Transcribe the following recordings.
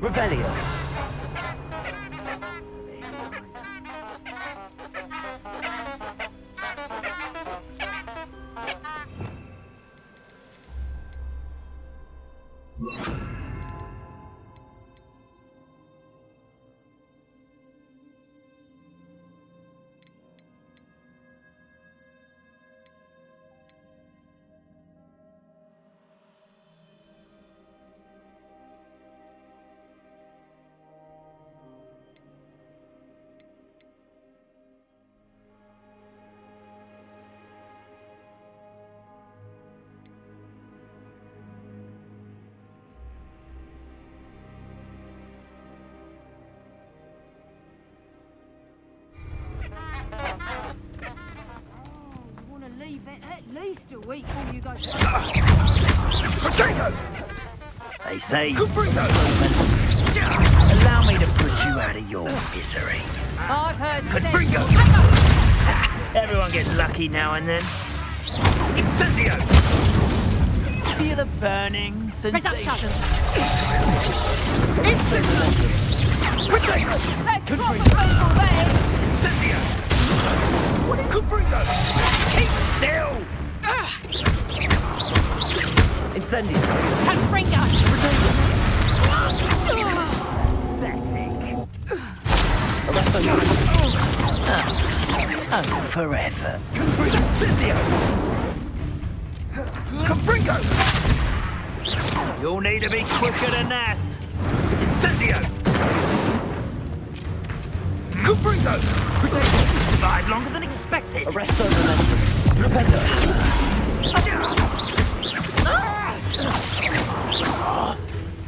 Revelio. At least a week before you go. Potato! They say, Caprino! allow me to put you out of your misery. I've heard Caprino! Everyone gets lucky now and then. Incendio! Feel a burning sensation. Incendio! Potato! That's proper football, that Incendio! What is Caprino? Keep still! Incendio! is. Confringo! Arresto! Oh, forever. Incendio! Caprino! You'll need to be quicker than that. Incendio! Caprino! Potato! You survived longer than expected. Arresto momentum. Rependo.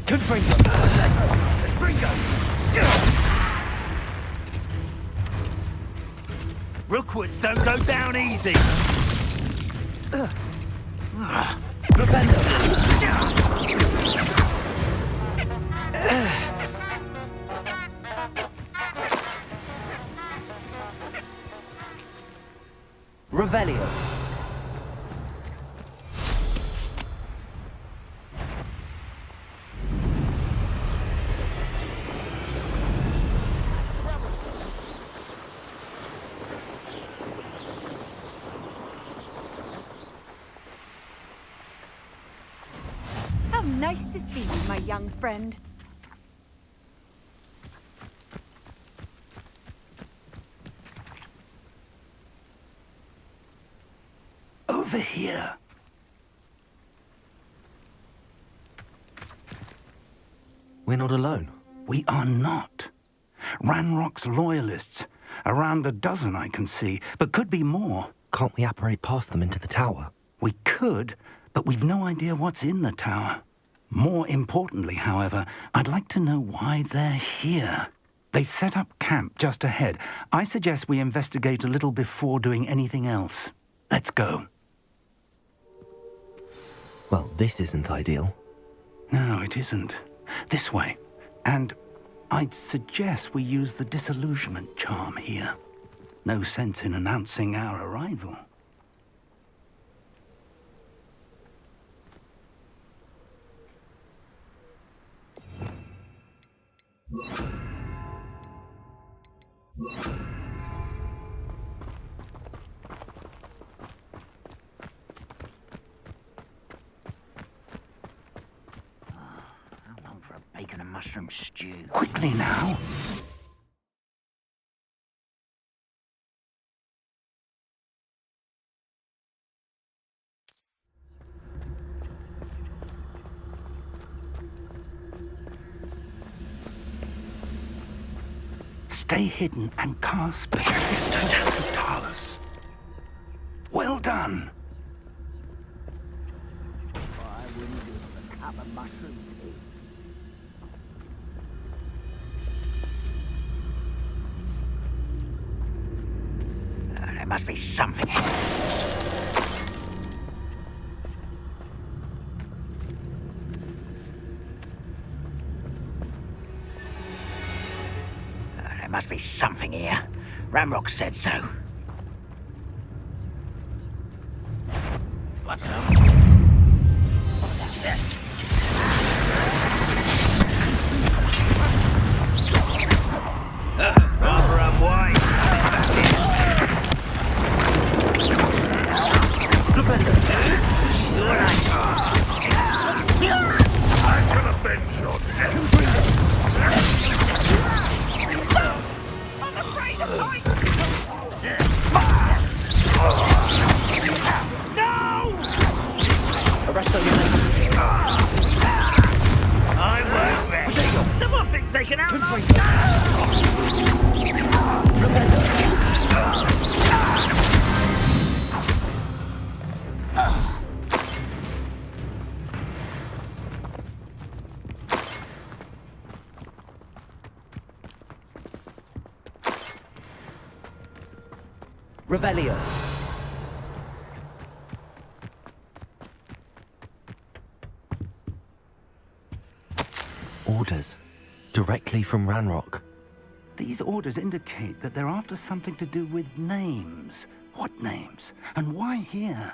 Confringo. Confringo. Rookwoods don't go down easy. Rependo. Revelio. How nice to see you, my young friend. Over here. We're not alone. We are not. Ranrock's loyalists. Around a dozen I can see, but could be more. Can't we apparate past them into the tower? We could, but we've no idea what's in the tower. More importantly, however, I'd like to know why they're here. They've set up camp just ahead. I suggest we investigate a little before doing anything else. Let's go. Well, this isn't ideal. No, it isn't. This way. And I'd suggest we use the disillusionment charm here. No sense in announcing our arrival. How long for a bacon and mushroom stew? Quickly now. Stay hidden and cast spells to Talus. Well done. I wouldn't give a cup of mushroom tea. There must be something. There must be something here. Ramrock said so. What? What's that? me the points! No! Arresto your I won't rest. Someone thinks they can outrun. Revelio. Orders. Directly from Ranrock. These orders indicate that they're after something to do with names. What names? And why here?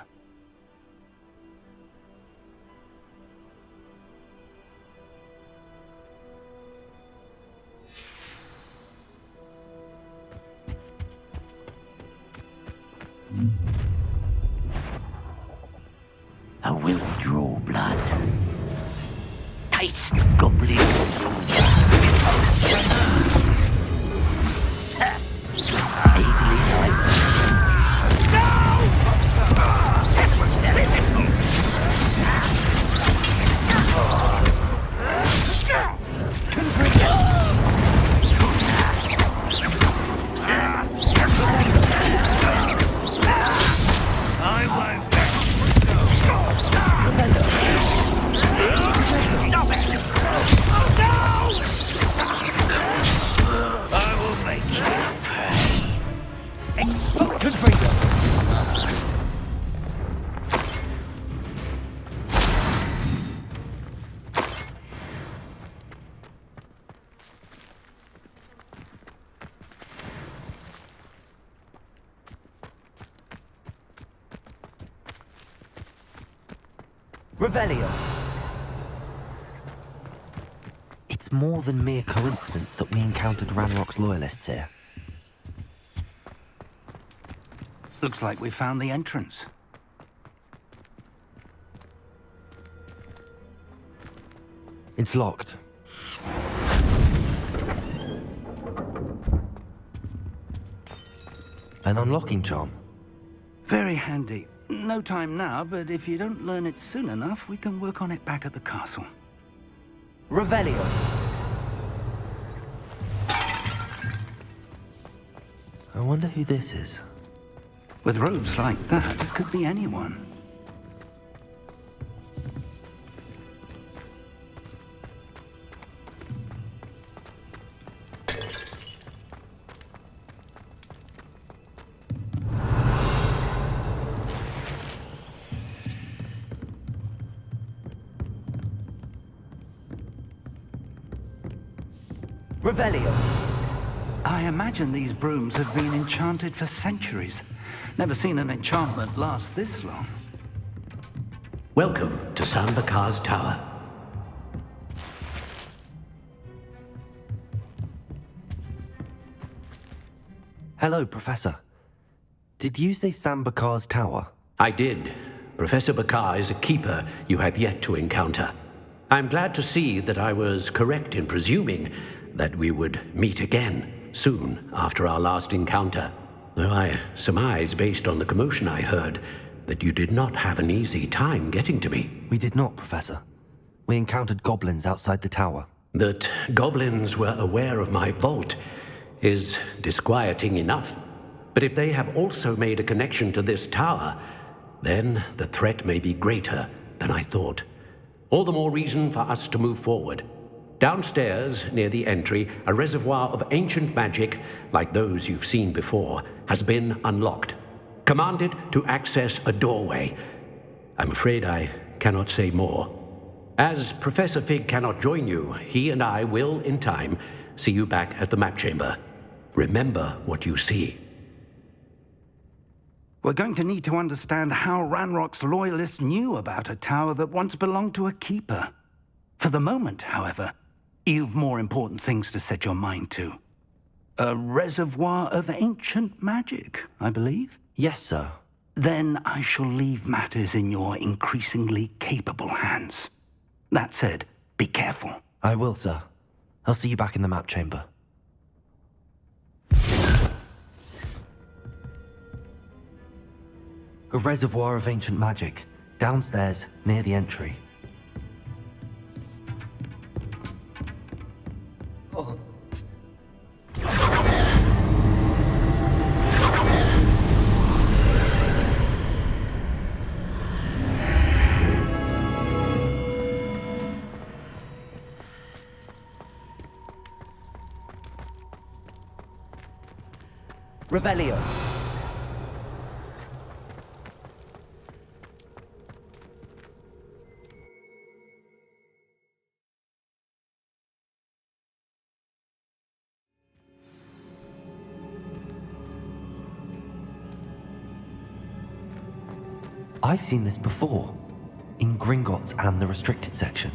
I will draw blood. Taste goblin soldier. Easily right. That was very difficult. I won't. Stop it! Oh no! I will make you pay. Explode freedom! Revelio. It's more than mere coincidence that we encountered Ranrock's loyalists here. Looks like we found the entrance. It's locked. An unlocking charm. Very handy. No time now, but if you don't learn it soon enough, we can work on it back at the castle. Revelio. I wonder who this is. With robes like that, it could be anyone. Revelio. I imagine these brooms have been enchanted for centuries. Never seen an enchantment last this long. Welcome to Sambakar's Tower. Hello, Professor. Did you say Sambakar's Tower? I did. Professor Bakar is a keeper you have yet to encounter. I'm glad to see that I was correct in presuming that we would meet again soon after our last encounter. Though I surmise, based on the commotion I heard, that you did not have an easy time getting to me. We did not, Professor. We encountered goblins outside the tower. That goblins were aware of my vault is disquieting enough. But if they have also made a connection to this tower, then the threat may be greater than I thought. All the more reason for us to move forward. Downstairs, near the entry, a reservoir of ancient magic, like those you've seen before, has been unlocked. Commanded to access a doorway. I'm afraid I cannot say more. As Professor Fig cannot join you, he and I will, in time, see you back at the map chamber. Remember what you see. We're going to need to understand how Ranrock's loyalists knew about a tower that once belonged to a keeper. For the moment, however, you've more important things to set your mind to. A reservoir of ancient magic, I believe? Yes, sir. Then I shall leave matters in your increasingly capable hands. That said, be careful. I will, sir. I'll see you back in the map chamber. A reservoir of ancient magic, downstairs, near the entry. Revelio. I've seen this before, in Gringotts and the restricted section.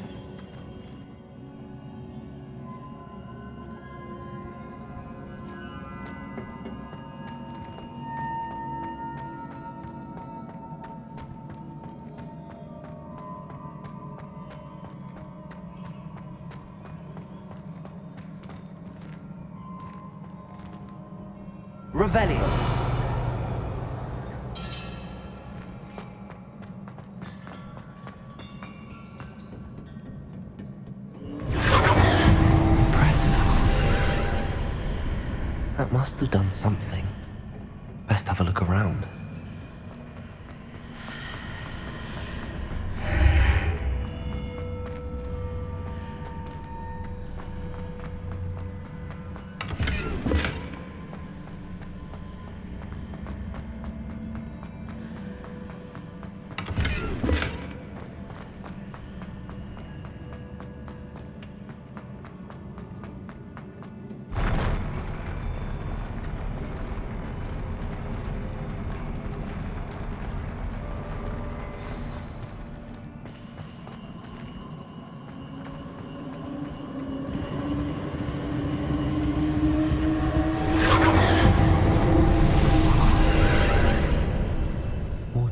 Revelio. That must have done something. Best have a look around.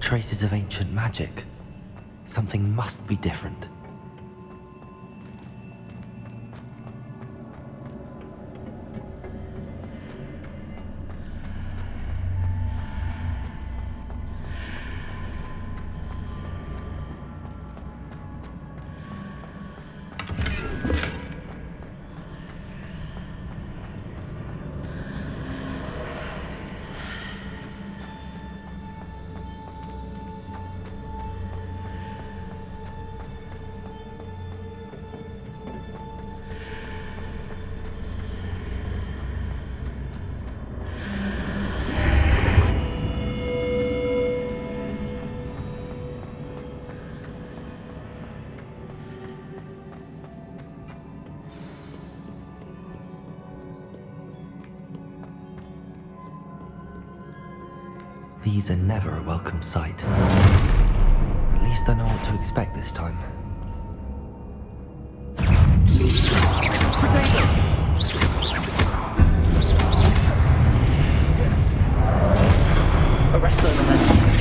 Traces of ancient magic. Something must be different. These are never a welcome sight. At least I know what to expect this time. Arrest those men.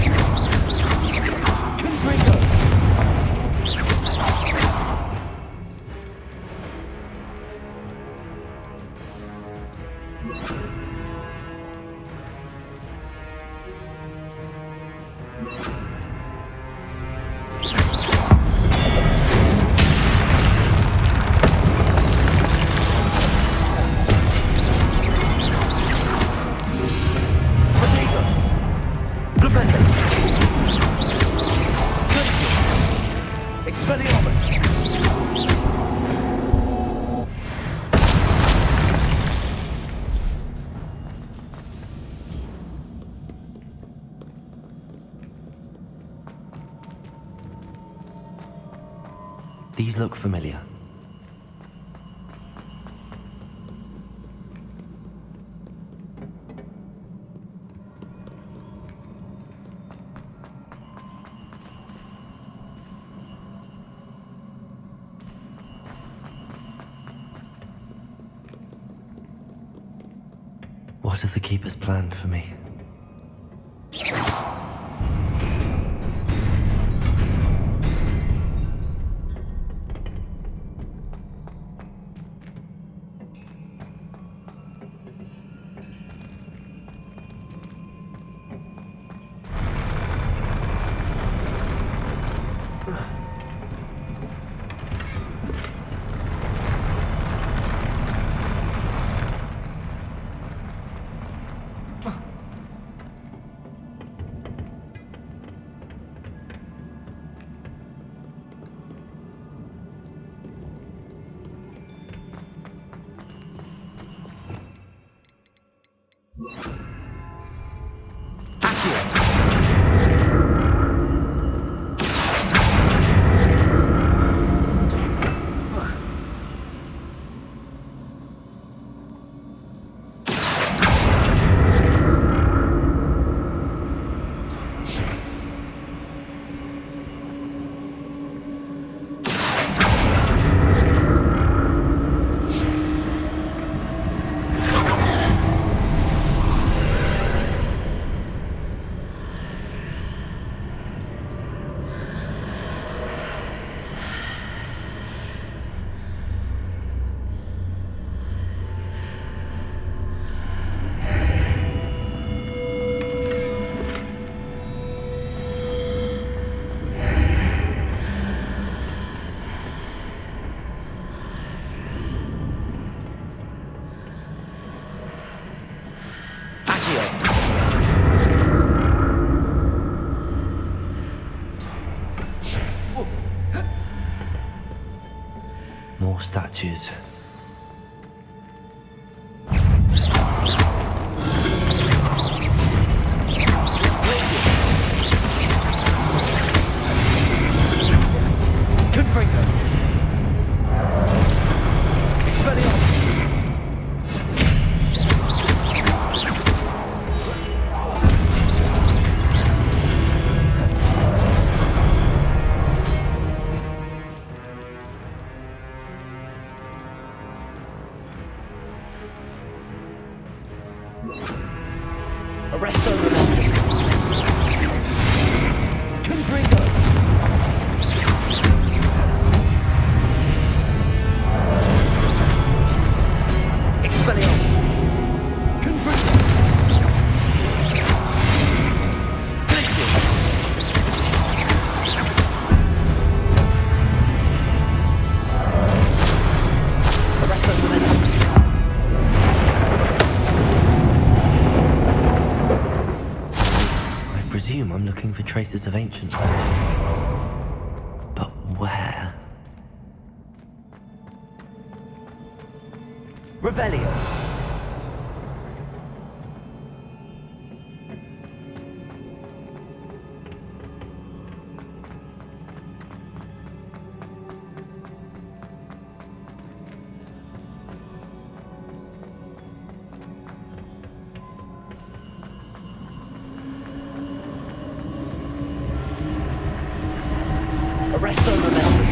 These look familiar. What have the Keepers planned for me? Arresto Revelio. Confringo. Expelliarmus. Confringo. Glacier. Arresto Revelio. I presume I'm looking for traces of ancient magic. But where? Revelio. Arresto Revelio.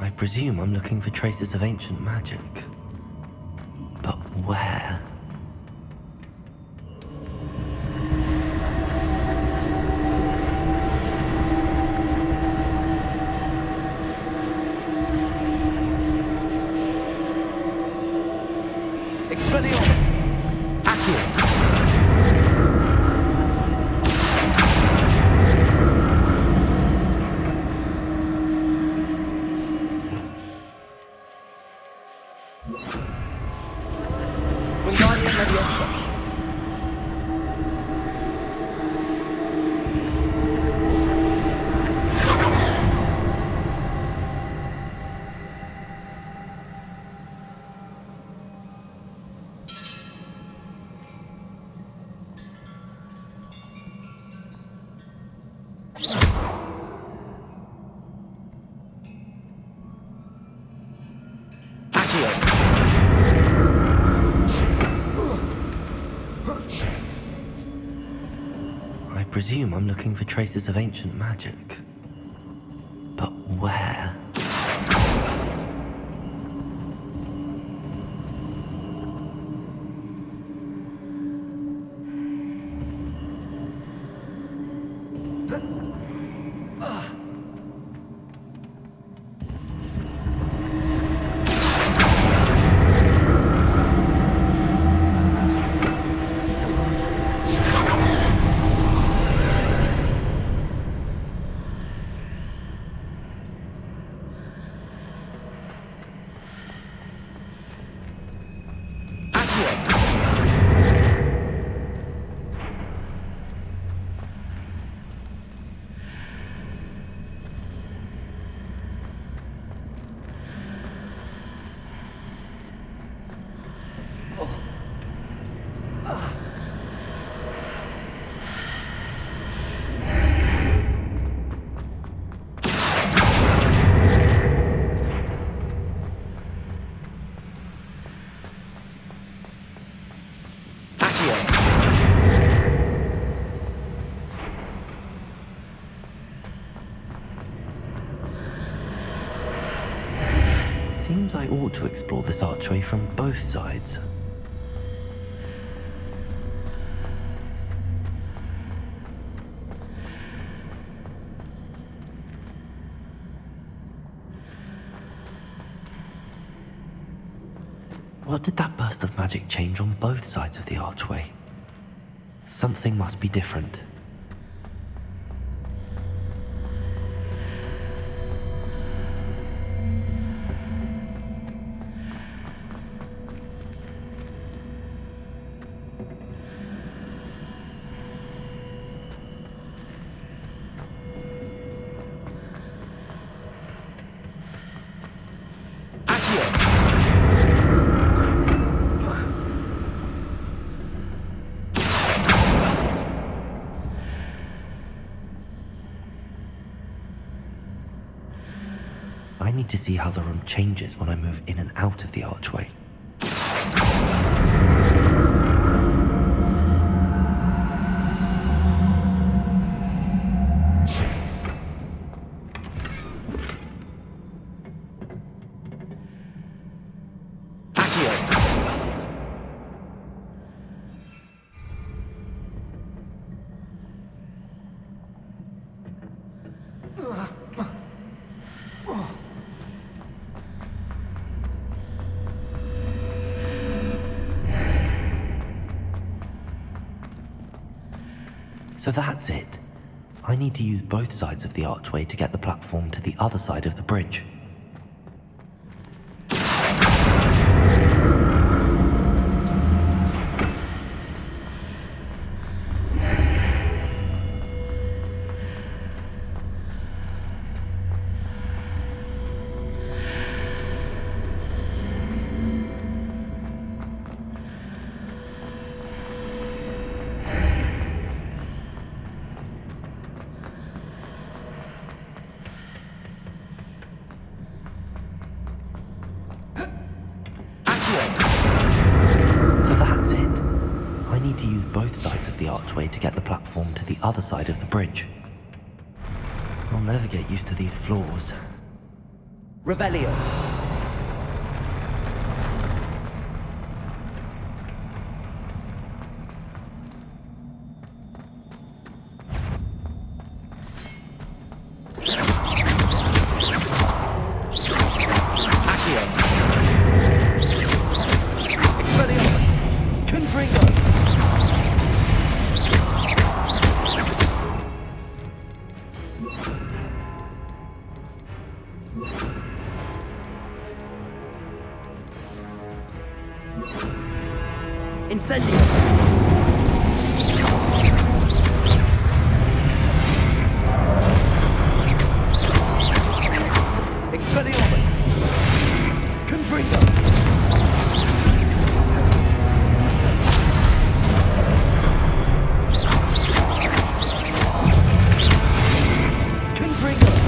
I presume I'm looking for traces of ancient magic. But where? Expelliarmus. Accio. Wingardium Leviosa. Accio. I presume I'm looking for traces of ancient magic. But where? Seems I ought to explore this archway from both sides. What did that burst of magic change on both sides of the archway? Something must be different. need to see how the room changes when I move in and out of the archway. So that's it. I need to use both sides of the archway to get the platform to the other side of the bridge. So that's it. I need to use both sides of the archway to get the platform to the other side of the bridge. I'll never get used to these floors. Revelio. Incendio! Expelliarmus! Confringo! Confringo!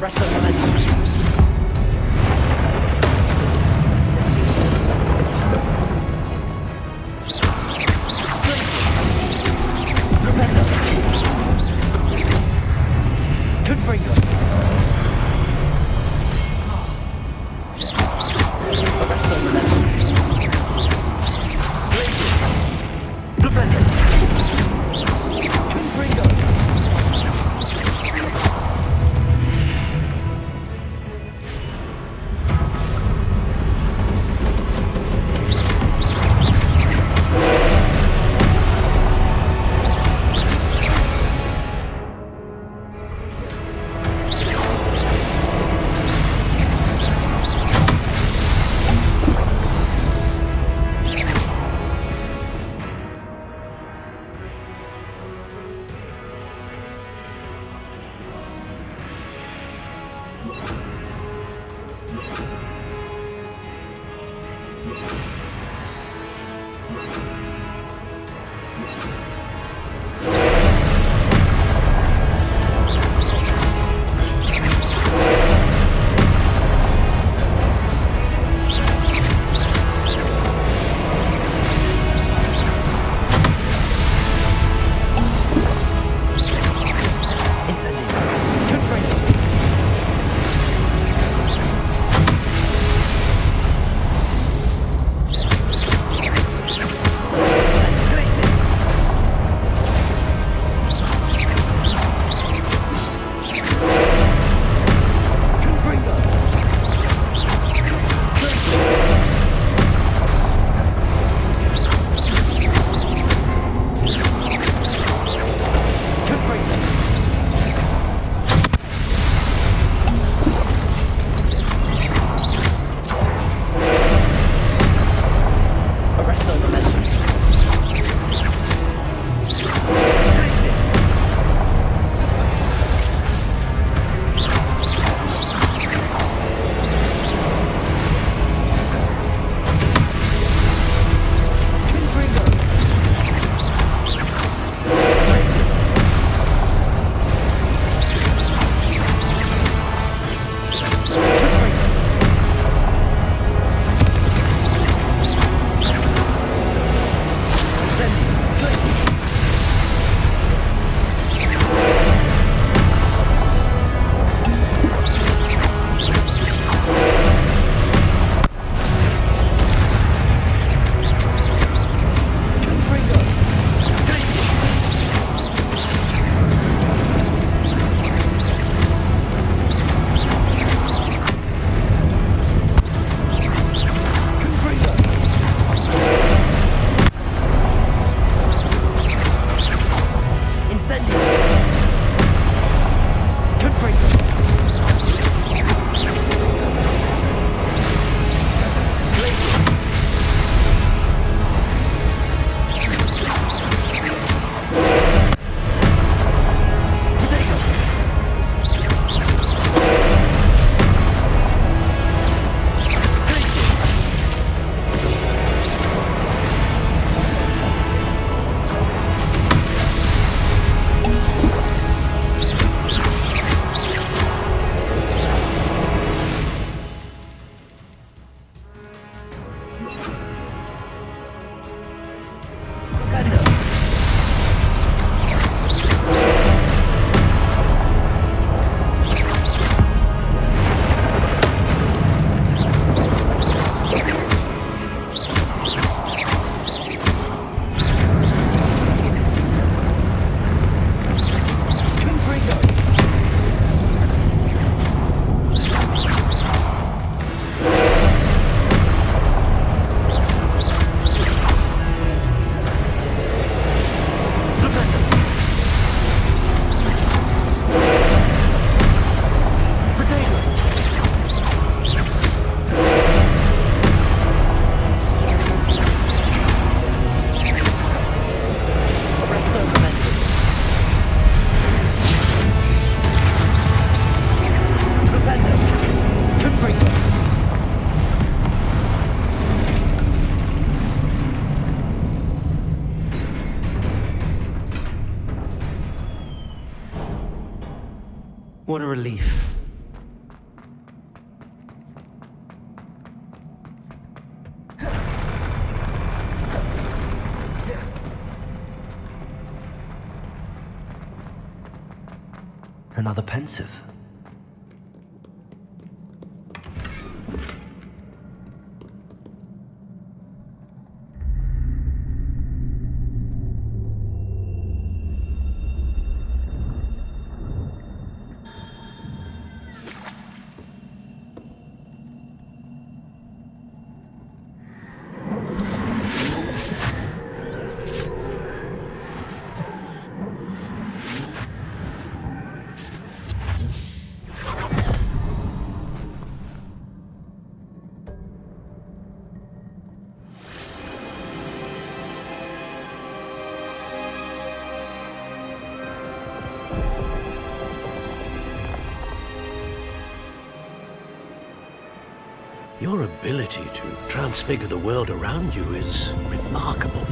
Arrest the momentum. Confringo. Arrest the momentum. Flipendo. Confringo. What a relief. another pensive. Your ability to transfigure the world around you is remarkable.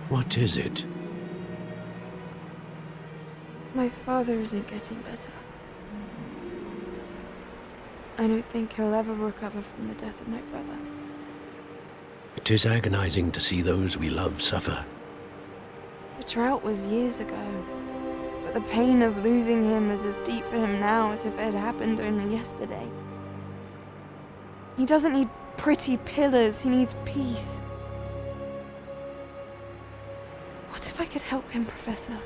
What is it? My father isn't getting better. I don't think he'll ever recover from the death of my brother. It is agonizing to see those we love suffer. The drought was years ago, but the pain of losing him is as deep for him now as if it had happened only yesterday. He doesn't need pretty pillars, he needs peace. What if I could help him, Professor?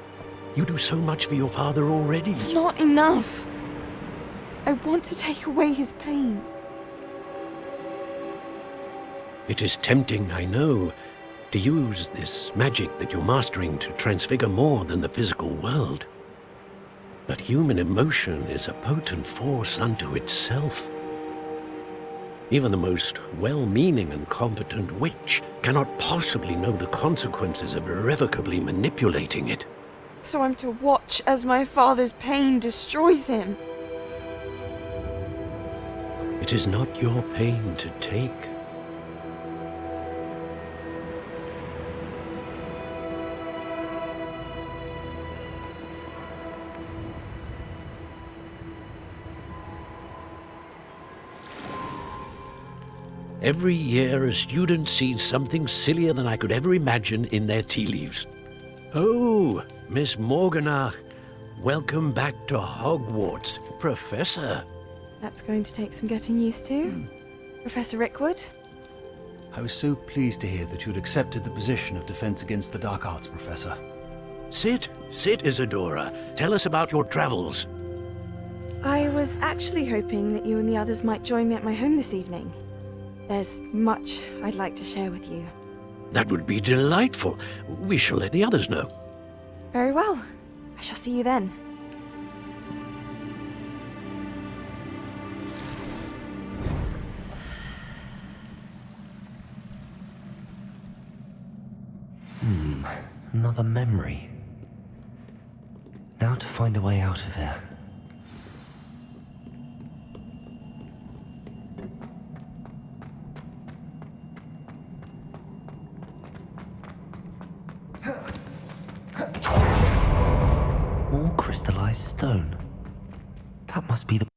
You do so much for your father already. It's not enough. I want to take away his pain. It is tempting, I know, to use this magic that you're mastering to transfigure more than the physical world. But human emotion is a potent force unto itself. Even the most well-meaning and competent witch cannot possibly know the consequences of irrevocably manipulating it. So I'm to watch as my father's pain destroys him. It is not your pain to take. Every year, a student sees something sillier than I could ever imagine in their tea leaves. Oh, Miss Morganach, welcome back to Hogwarts, Professor. That's going to take some getting used to. Professor Rickwood? I was so pleased to hear that you'd accepted the position of Defense Against the Dark Arts, Professor. Sit, Isadora. Tell us about your travels. I was actually hoping that you and the others might join me at my home this evening. There's much I'd like to share with you. That would be delightful. We shall let the others know. Very well. I shall see you then. Another memory. Now to find a way out of here. More crystallized stone. That must be the...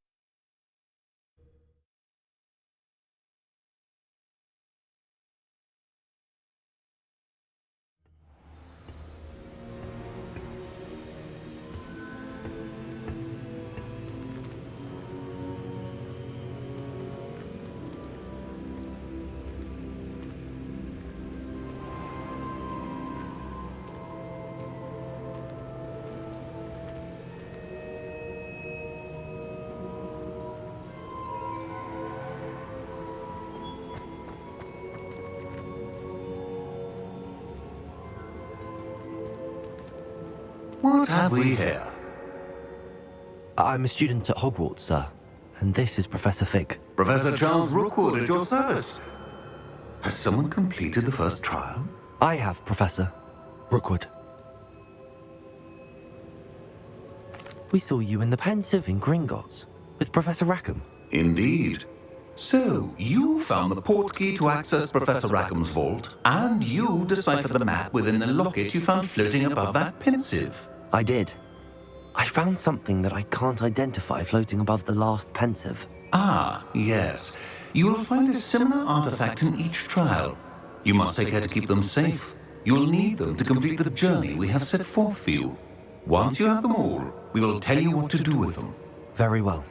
What have we here? I'm a student at Hogwarts, sir. And this is Professor Fig. Professor Charles Rookwood at your service. Has someone completed the first trial? I have, Professor. Rookwood. We saw you in the Pensive in Gringotts, with Professor Rackham. Indeed. So, you found the portkey to access Professor Rackham's vault, and you deciphered the map within the locket you found floating above that pensive. I did. I found something that I can't identify floating above the last Pensive. Ah, yes. You will find a similar artifact in each trial. You must take care to keep them safe. You'll need them to complete the journey we have set forth for you. Once you have them all, we will tell you what to do with them. Very well.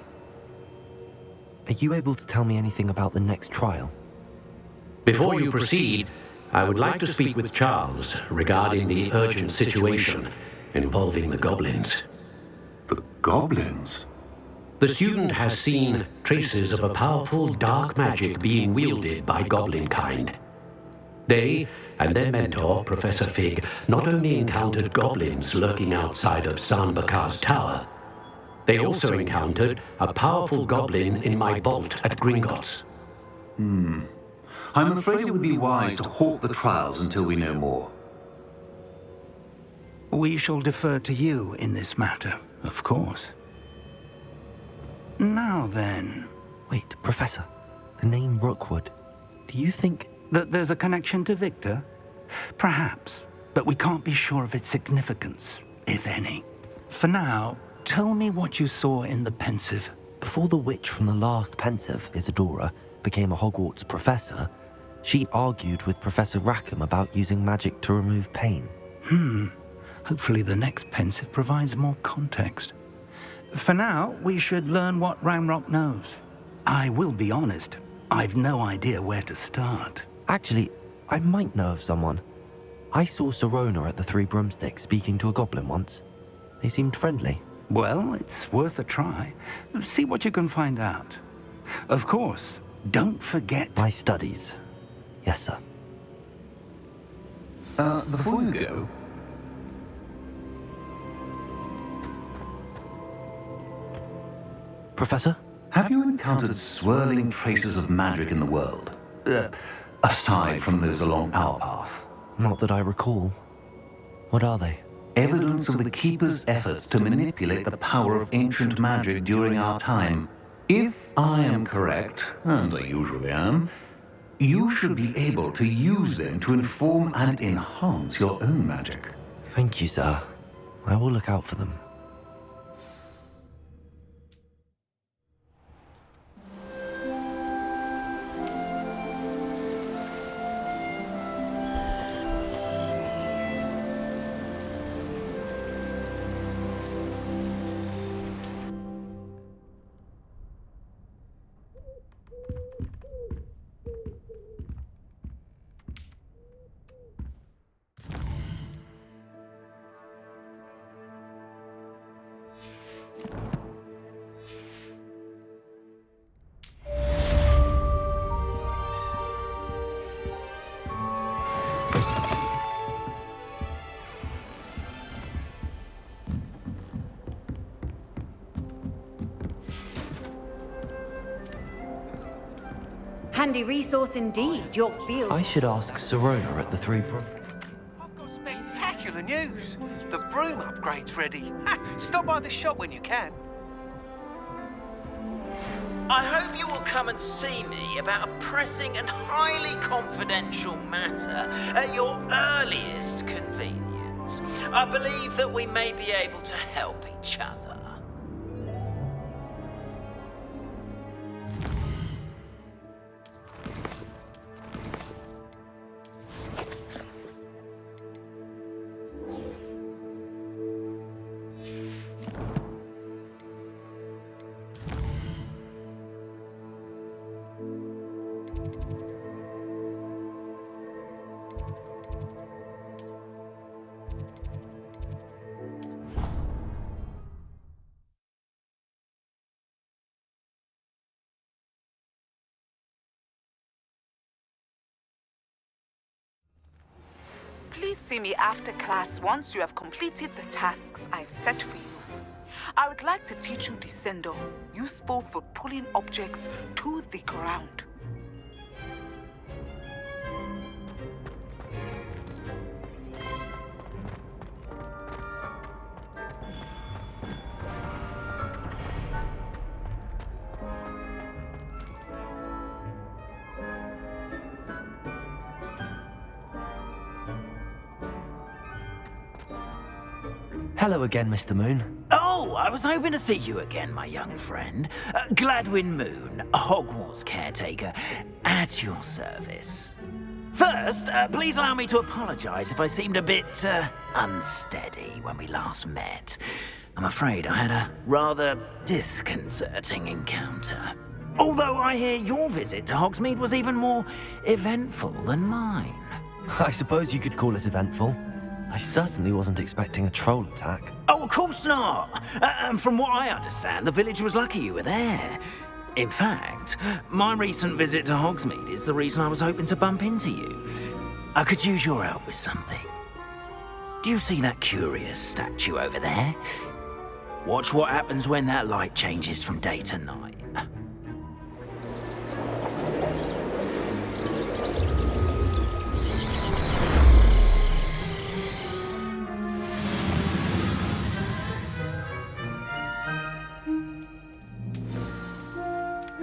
Are you able to tell me anything about the next trial? Before you proceed, I would like to speak with Charles regarding the urgent situation involving the goblins. The goblins? The student has seen traces of a powerful dark magic being wielded by goblin kind. They and their mentor, Professor Fig, not only encountered goblins lurking outside of San Bakar's tower, they also encountered a powerful goblin in my vault at Gringotts. I'm afraid it would be wise to halt the trials until we know more. We shall defer to you in this matter, of course. Now then, Wait, Professor. The name Rookwood. Do you think... that there's a connection to Victor? Perhaps, but we can't be sure of its significance, if any. For now, tell me what you saw in the pensive. Before the witch from the last pensive, Isadora, became a Hogwarts professor, she argued with Professor Rackham about using magic to remove pain. Hopefully the next pensive provides more context. For now, we should learn what Ramrock knows. I will be honest, I've no idea where to start. Actually, I might know of someone. I saw Sirona at the Three Broomsticks speaking to a goblin once. They seemed friendly. Well, it's worth a try. See what you can find out. Of course, don't forget... My studies. Yes, sir. Before you go, Professor? have you encountered swirling traces of magic in the world? Aside from those along our path. Not that I recall. What are they? Evidence of the Keeper's efforts to manipulate the power of ancient magic during our time. If I am correct, and I usually am, you should be able to use them to inform and enhance your own magic. Thank you, sir. I will look out for them. Handy resource indeed, your field. I should ask Sirona at the Three Broomsticks. I've got spectacular news. The broom upgrade's ready. Ha, stop by the shop when you can. I hope you will come and see me about a pressing and highly confidential matter at your earliest convenience. I believe that we may be able to help each other. Please see me after class once you have completed the tasks I've set for you. I would like to teach you Descendo, useful for pulling objects to the ground. Hello again, Mr. Moon. Oh, I was hoping to see you again, my young friend. Gladwin Moon, Hogwarts caretaker, at your service. First, please allow me to apologise if I seemed a bit unsteady when we last met. I'm afraid I had a rather disconcerting encounter. Although I hear your visit to Hogsmeade was even more eventful than mine. I suppose you could call it eventful. I certainly wasn't expecting a troll attack. Oh, of course not. And from what I understand, the village was lucky you were there. In fact, my recent visit to Hogsmeade is the reason I was hoping to bump into you. I could use your help with something. Do you see that curious statue over there? Watch what happens when that light changes from day to night.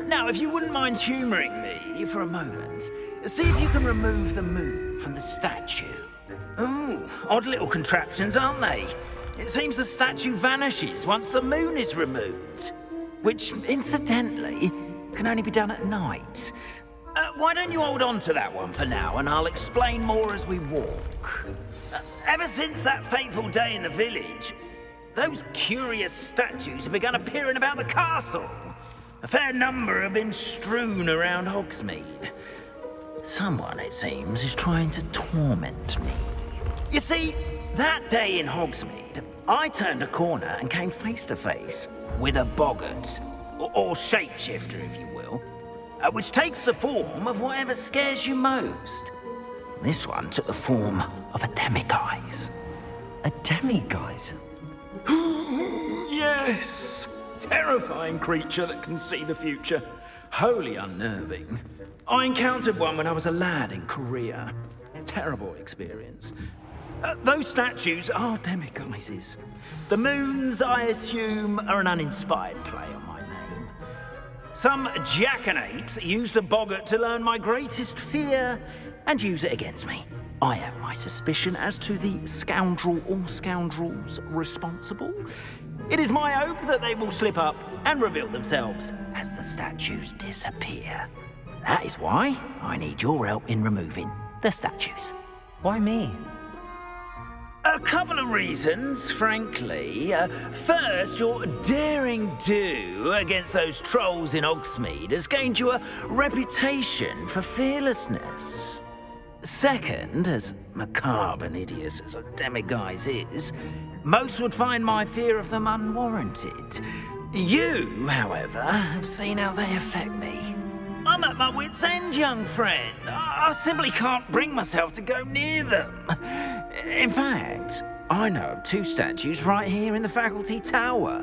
Now, if you wouldn't mind humouring me for a moment, see if you can remove the moon from the statue. Ooh, odd little contraptions, aren't they? It seems the statue vanishes once the moon is removed. Which, incidentally, can only be done at night. Why don't you hold on to that one for now, and I'll explain more as we walk. Ever since that fateful day in the village, those curious statues have begun appearing about the castle. A fair number have been strewn around Hogsmeade. Someone, it seems, is trying to torment me. You see, that day in Hogsmeade, I turned a corner and came face to face with a boggart, or shapeshifter, if you will, which takes the form of whatever scares you most. This one took the form of a demiguise. A demiguise? Yes! Terrifying creature that can see the future. Wholly unnerving. I encountered one when I was a lad in Korea. Terrible experience. Those statues are demiguises. The moons, I assume, are an uninspired play on my name. Some jackanapes used a boggart to learn my greatest fear and use it against me. I have my suspicion as to the scoundrel or scoundrels responsible. It is my hope that they will slip up and reveal themselves as the statues disappear. That is why I need your help in removing the statues. Why me? A couple of reasons, frankly. First, your daring do against those trolls in Hogsmeade has gained you a reputation for fearlessness. Second, as macabre and hideous as a demiguise is, most would find my fear of them unwarranted. You, however, have seen how they affect me. I'm at my wit's end, young friend. I simply can't bring myself to go near them. In fact, I know of two statues right here in the faculty tower.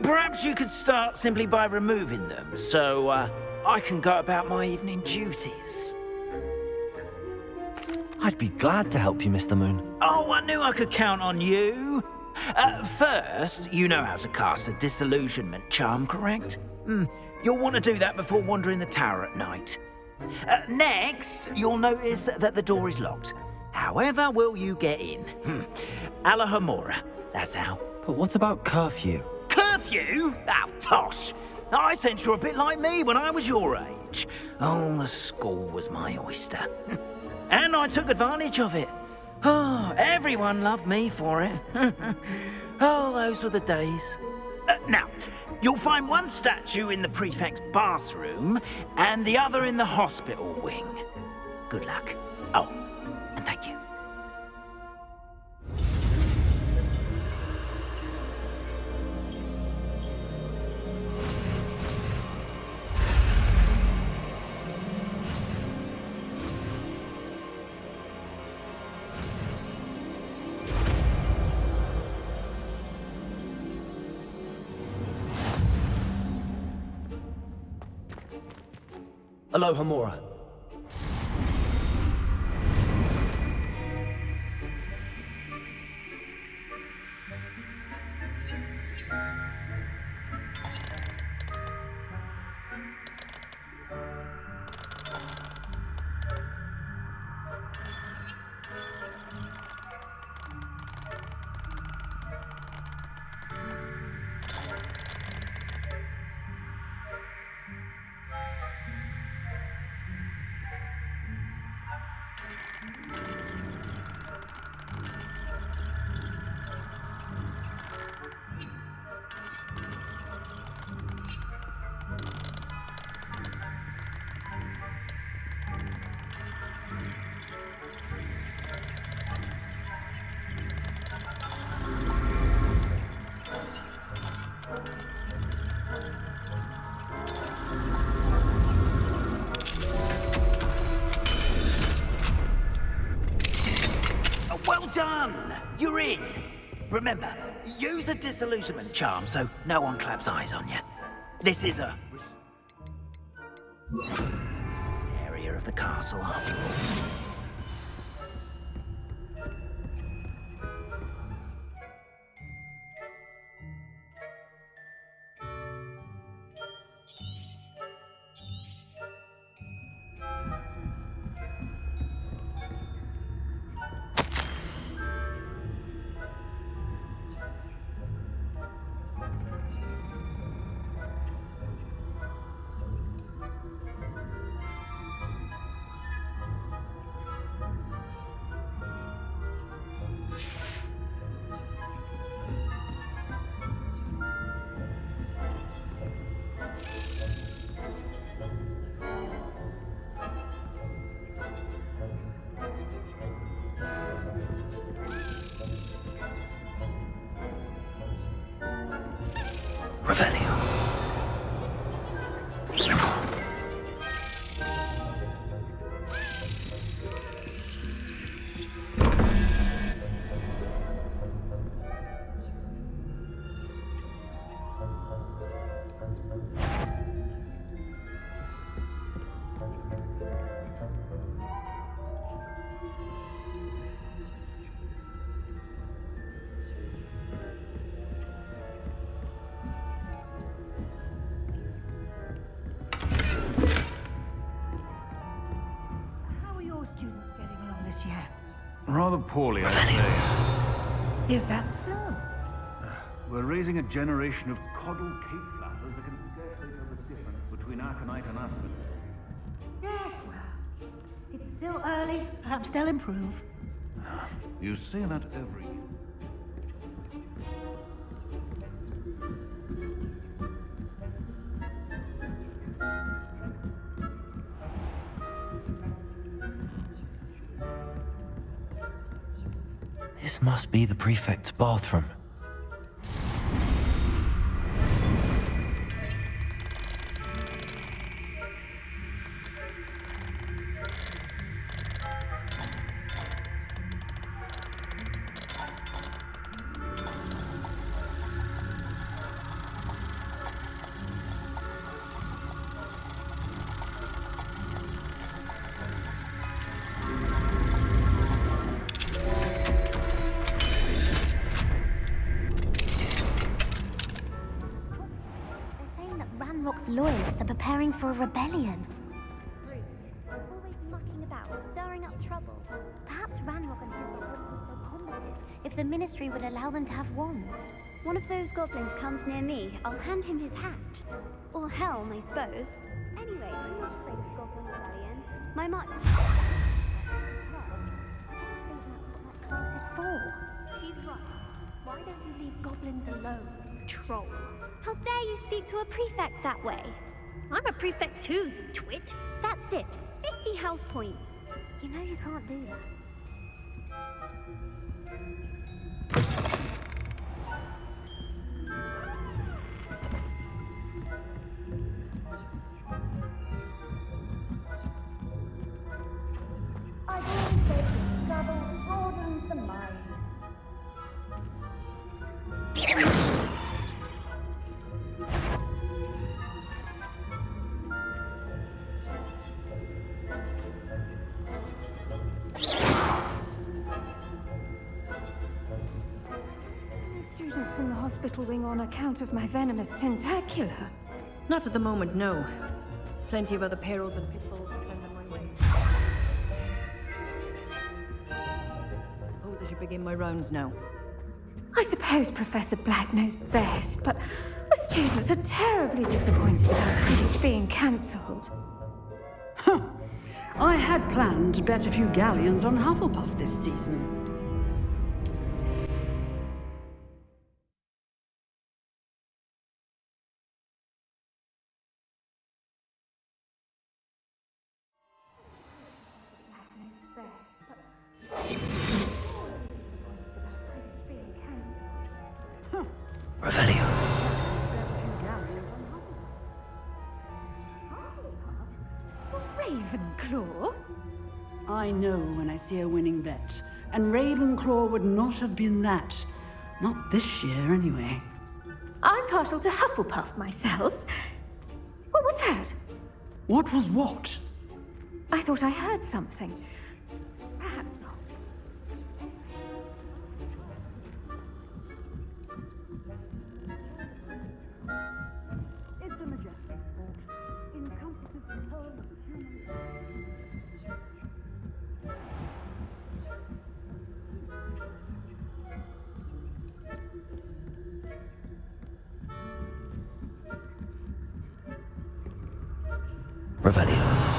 Perhaps you could start simply by removing them, so I can go about my evening duties. I'd be glad to help you, Mr. Moon. Oh, I knew I could count on you. First, you know how to cast a disillusionment charm, correct? You'll want to do that before wandering the tower at night. Next, you'll notice that the door is locked. However will you get in? Alahomora, that's how. But what about curfew? Curfew? Oh, tosh. I sense you're a bit like me when I was your age. Oh, the school was my oyster. And I took advantage of it. Oh, everyone loved me for it. Oh, those were the days. Now, you'll find one statue in the prefect's bathroom and the other in the hospital wing. Good luck. Oh, and thank you. Alohomora. in. Remember, use a disillusionment charm so no one claps eyes on you. This is a area of the castle after all. Revelio. How are your students getting along this year? Rather poorly, I'd say. Is that so? We're raising a generation of coddled cape flappers that can scarcely tell the difference between aconite and aspen. Yes, well, it's still early. Perhaps they'll improve. You say that every year. This must be the prefect's bathroom. Ranrock's loyalists are preparing for a rebellion. Always mucking about, stirring up trouble. Perhaps Ranrock and Hogwarts wouldn't be so combative if the Ministry would allow them to have wands. One of those goblins comes near me, I'll hand him his hat. Or helm, I suppose. Anyway, I'm not afraid of Goblin Rebellion. My mark... She's right. Why don't you leave goblins alone, troll? How dare you speak to a prefect that way? I'm a prefect too, you twit. That's it. 50 house points. You know you can't do that. I've always said travel broadens the mind. Students in the hospital wing on account of my venomous tentacular. Not at the moment, no. Plenty of other perils and pitfalls to send them my way. Suppose I should begin my rounds now. I suppose Professor Black knows best, but the students are terribly disappointed about Quidditch being cancelled. I had planned to bet a few galleons on Hufflepuff this season. Revelio. Ravenclaw? I know when I see a winning bet. And Ravenclaw would not have been that. Not this year, anyway. I'm partial to Hufflepuff myself. What was that? What was what? I thought I heard something. Perhaps not. It's a majestic sport. Encompasses the whole of the human... Revelio.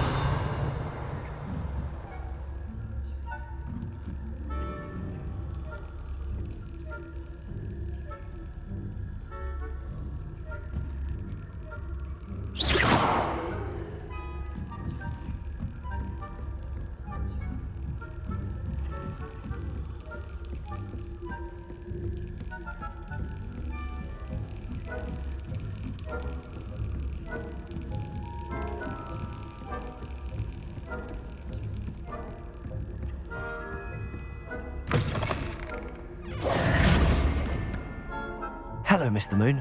Hello, Mr. Moon.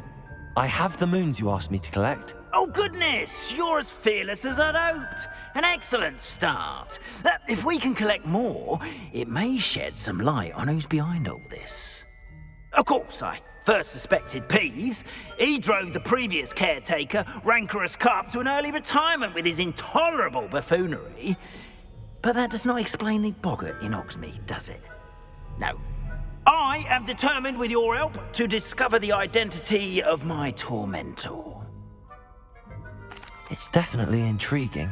I have the moons you asked me to collect. Oh, goodness! You're as fearless as I'd hoped. An excellent start. If we can collect more, it may shed some light on who's behind all this. Of course, I first suspected Peeves. He drove the previous caretaker, Rancorous Carp, to an early retirement with his intolerable buffoonery. But that does not explain the boggart in Hogsmeade, does it? No. I am determined, with your help, to discover the identity of my tormentor. It's definitely intriguing.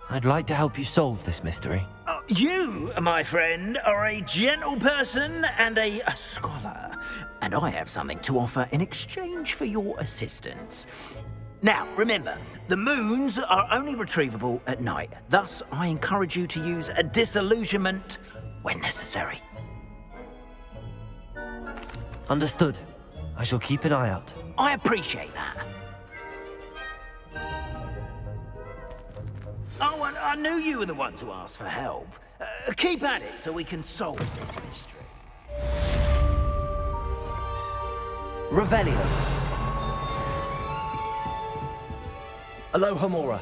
I'd like to help you solve this mystery. You, my friend, are a gentle person and a scholar, and I have something to offer in exchange for your assistance. Now, remember, the moons are only retrievable at night. Thus, I encourage you to use a disillusionment when necessary. Understood. I shall keep an eye out. I appreciate that. Oh, and I knew you were the one to ask for help. Keep at it so we can solve this mystery. Revelio. Alohomora.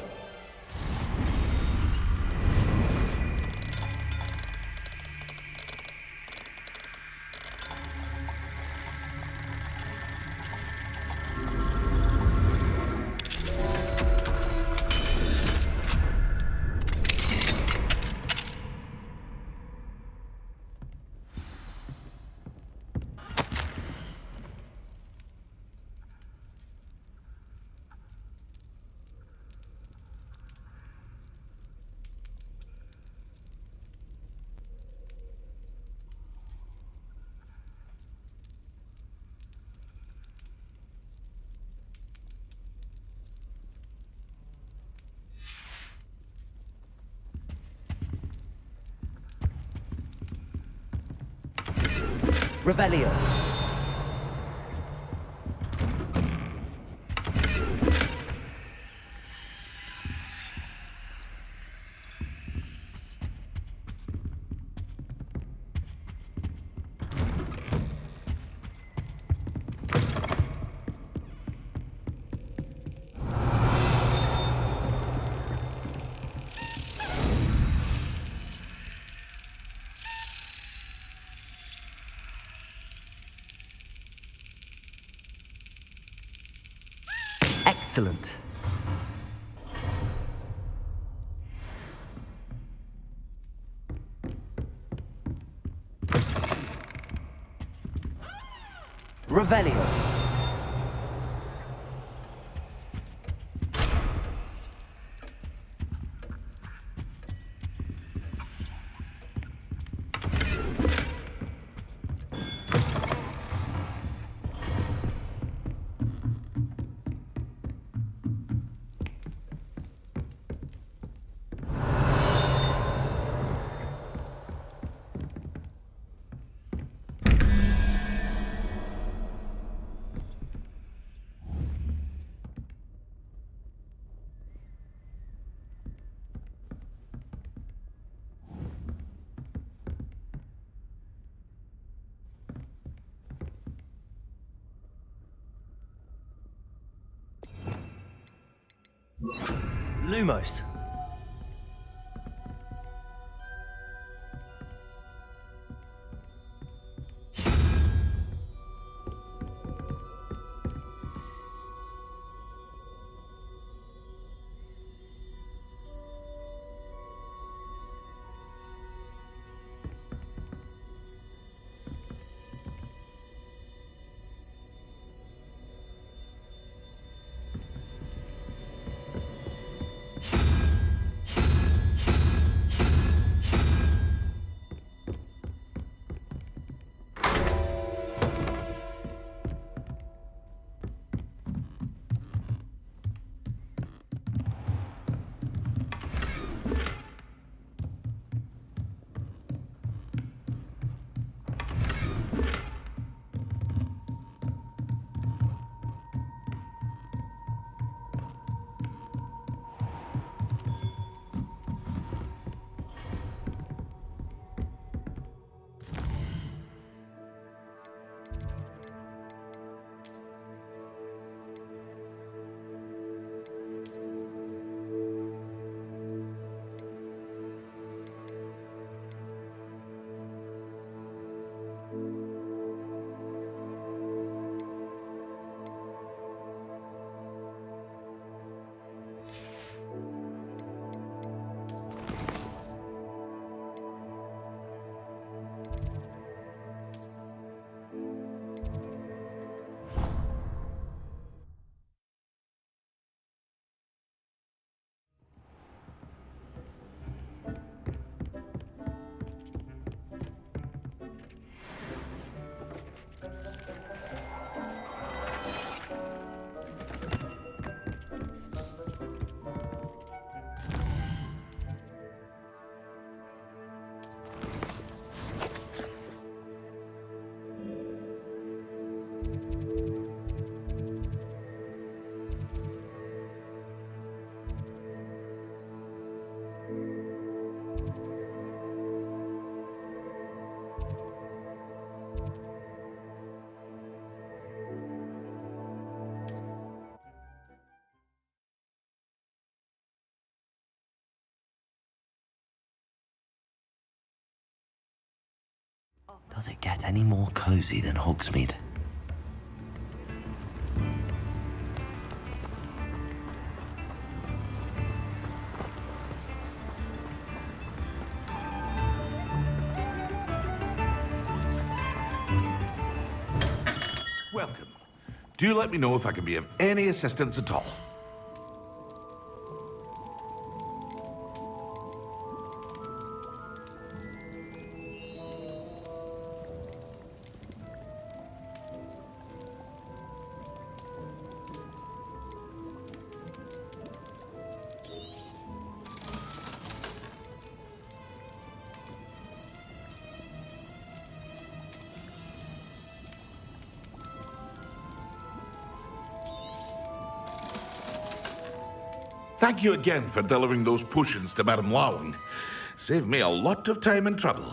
Revelio. Excellent. Revelio. Lumos. Does it get any more cozy than Hogsmeade? Welcome. Do let me know if I can be of any assistance at all. Thank you again for delivering those potions to Madame Lawing. Saved me a lot of time and trouble.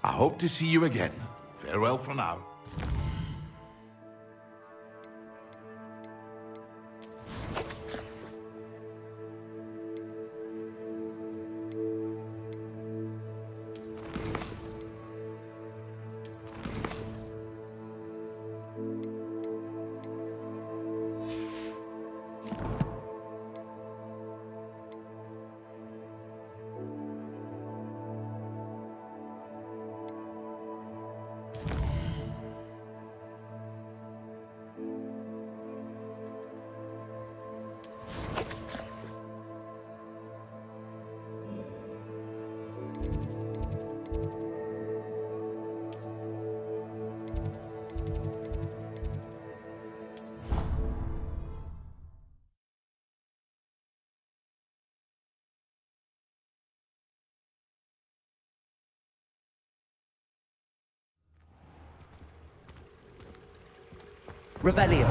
I hope to see you again. Farewell for now. Revelio.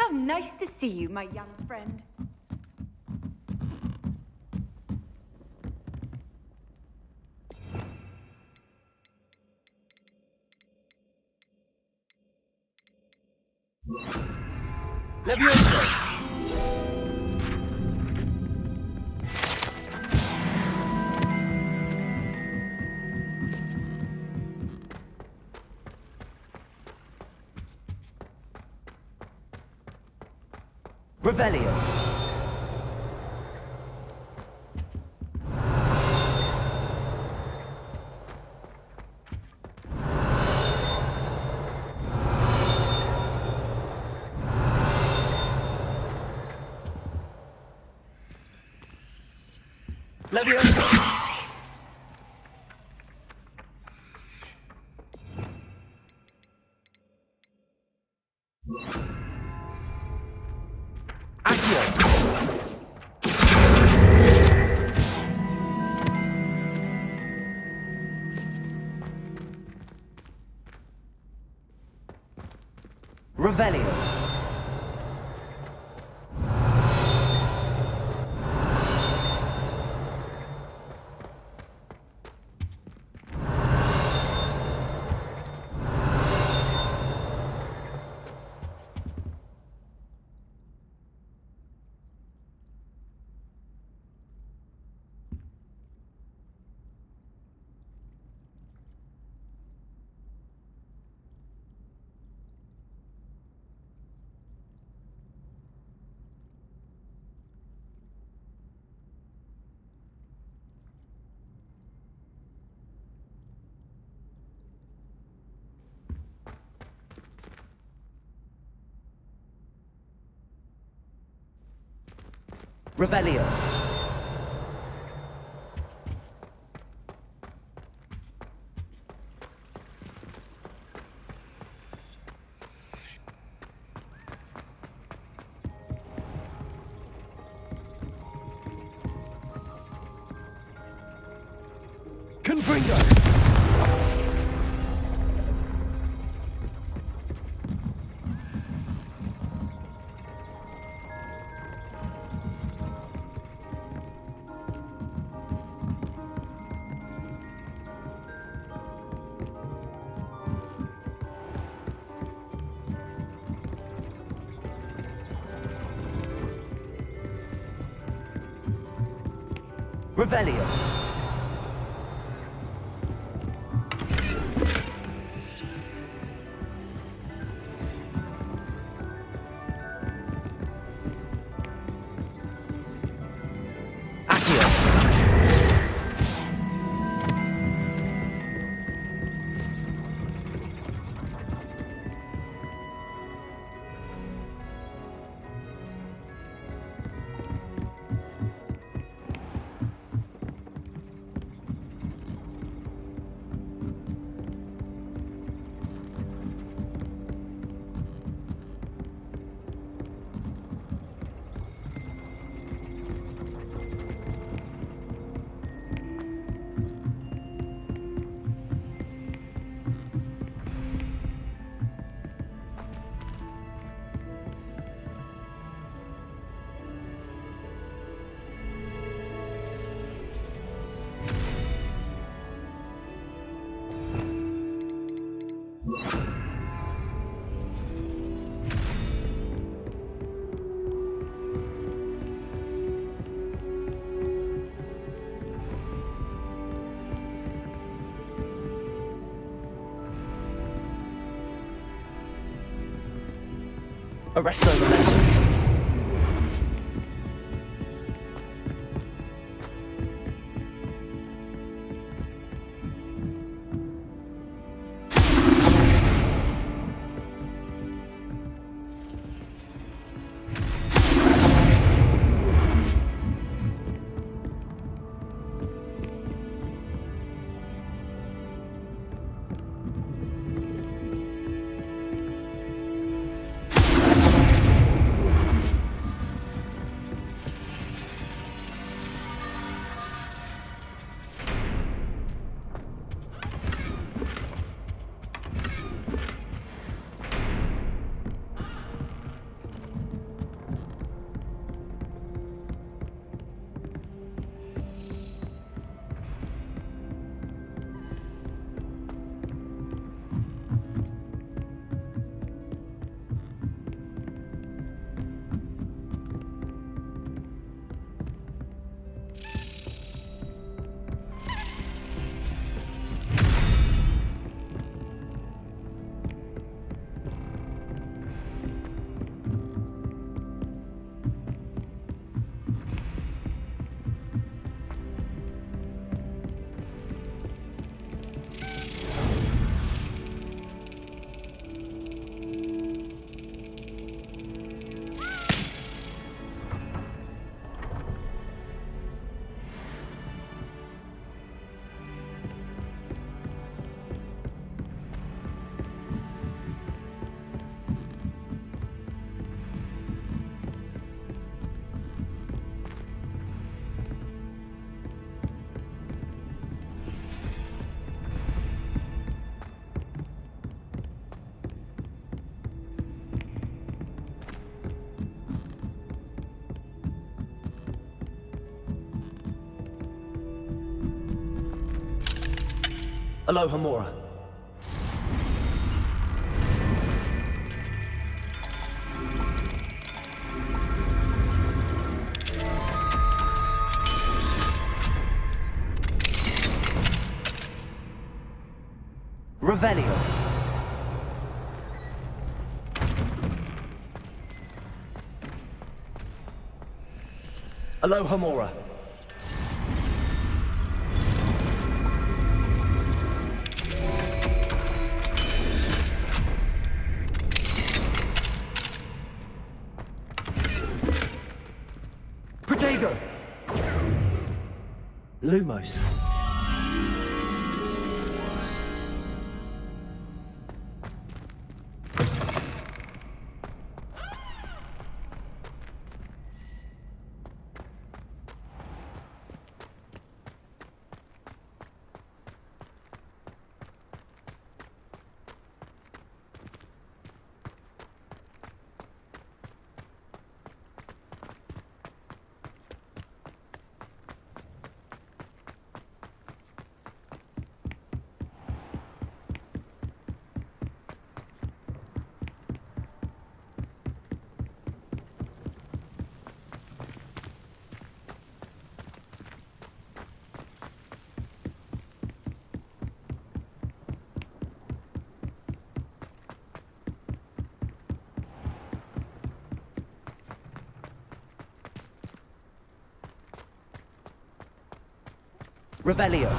How nice to see you, my young friend. Leviosa. Revelio. Leviosa. Revelio. Revelio. Confringo. Revelio. Arresto momentum. Aloha Mora. Revelio. Aloha Mora. Protego! Lumos. Revelio.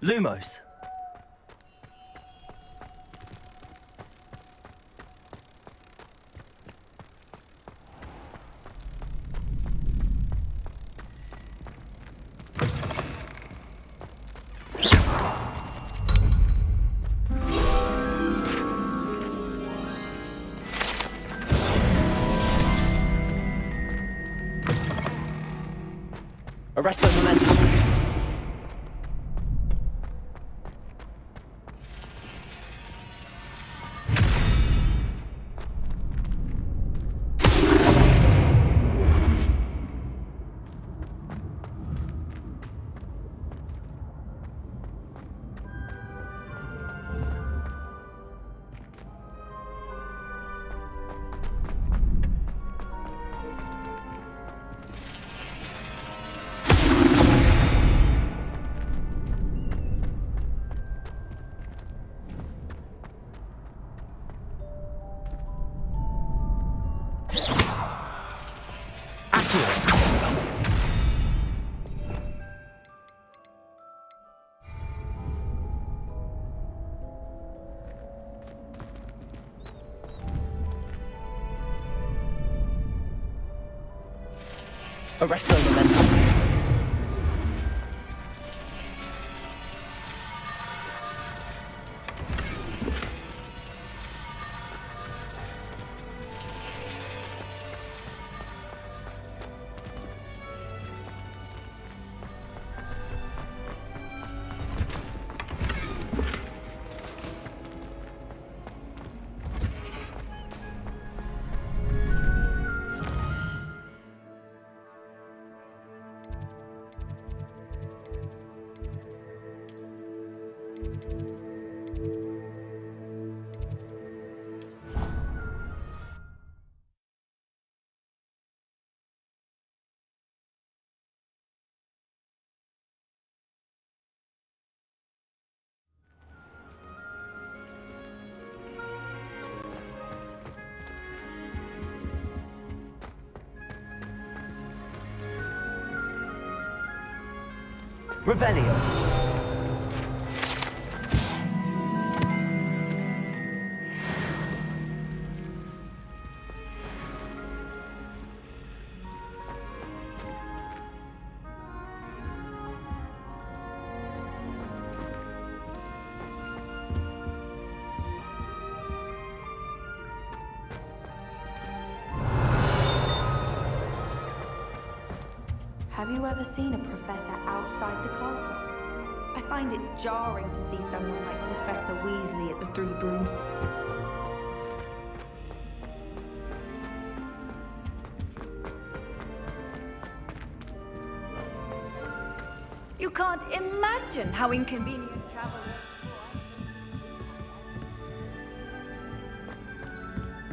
Lumos. Arresto momentum. Arresto momentum. Revelio. Have you ever seen a professor outside the castle? I find it jarring to see someone like Professor Weasley at the Three Brooms. You can't imagine how inconvenient travel is.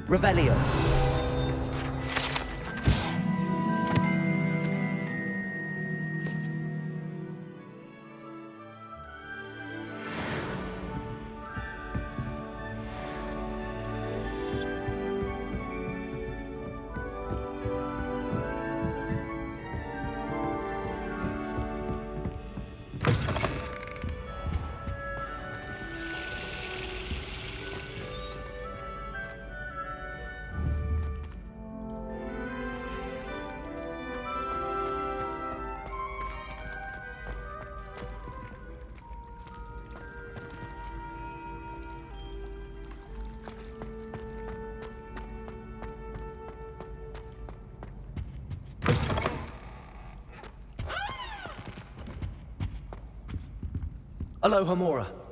Revelio. Aloha Mora.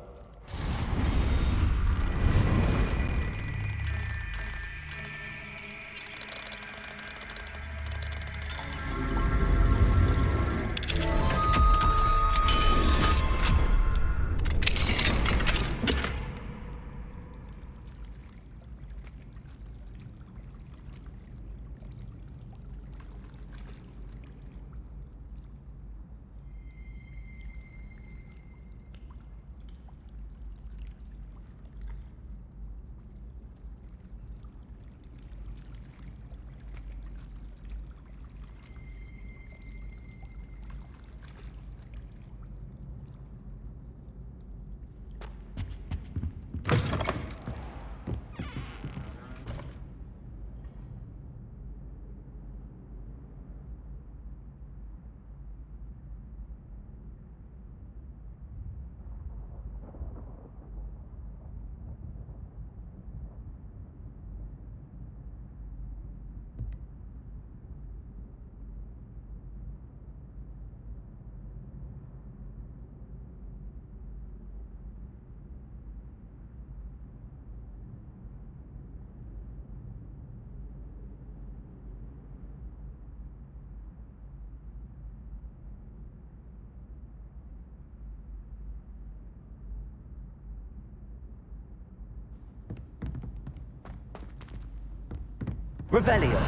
Revelio.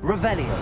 Revelio.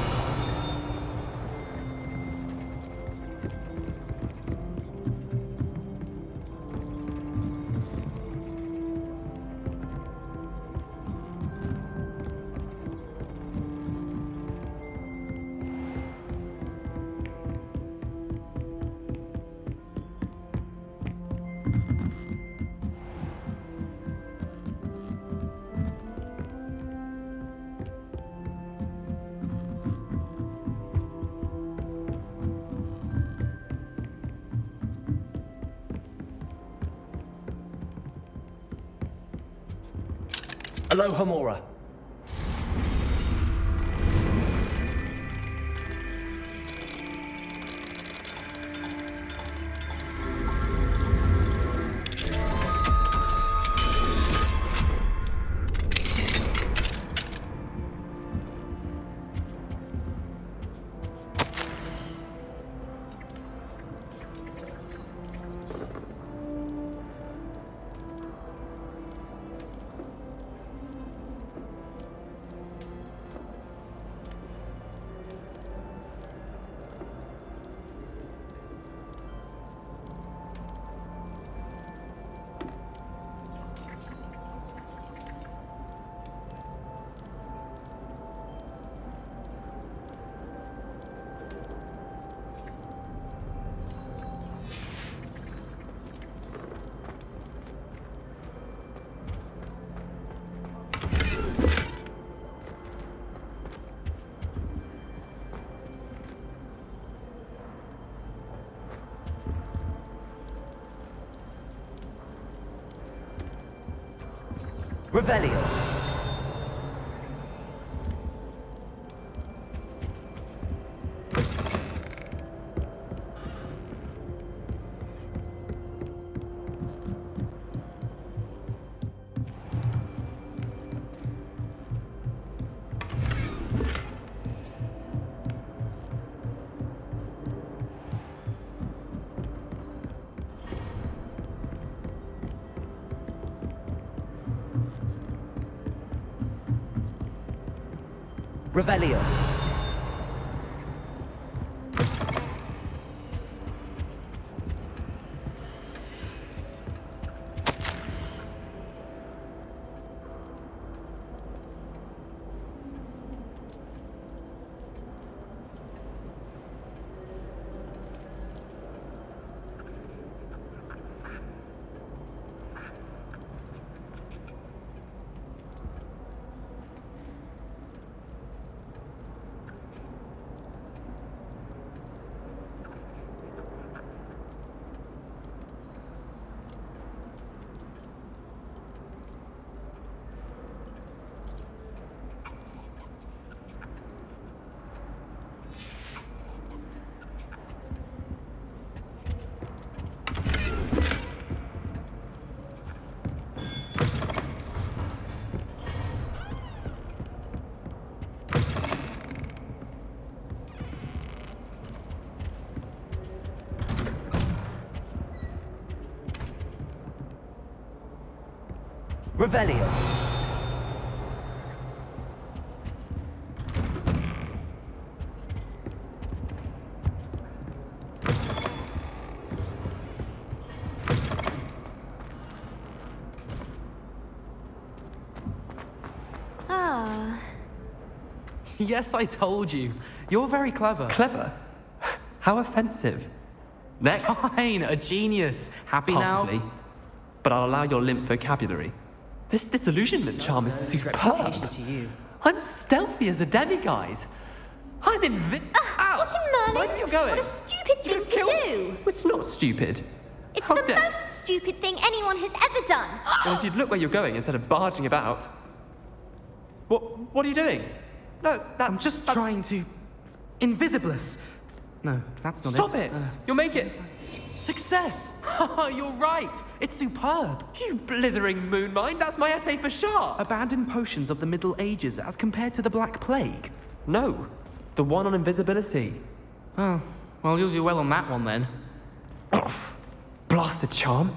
Aloha Mora. Revelio. Revelio. Revelio. Ah. Yes, I told you. You're very clever. Clever? How offensive. Next. Fine, a genius. Happy Possibly. Now? But I'll allow your limp vocabulary. This disillusionment charm is superb. To you. I'm stealthy as a demiguise. I'm What in Merlin? Where are you going? What a stupid thing to do! It's not stupid. It's How the dare- most stupid thing anyone has ever done. Well, if you'd look where you're going instead of barging about. What are you doing? No, I'm just trying to... Invisibless. No, that's not Stop it! You'll make it. Success! You're right. It's superb. You blithering moon mind, that's my essay for sure. Abandoned potions of the Middle Ages as compared to the Black Plague. No, the one on invisibility. Oh, well, you'll do well on that one then. Blasted charm.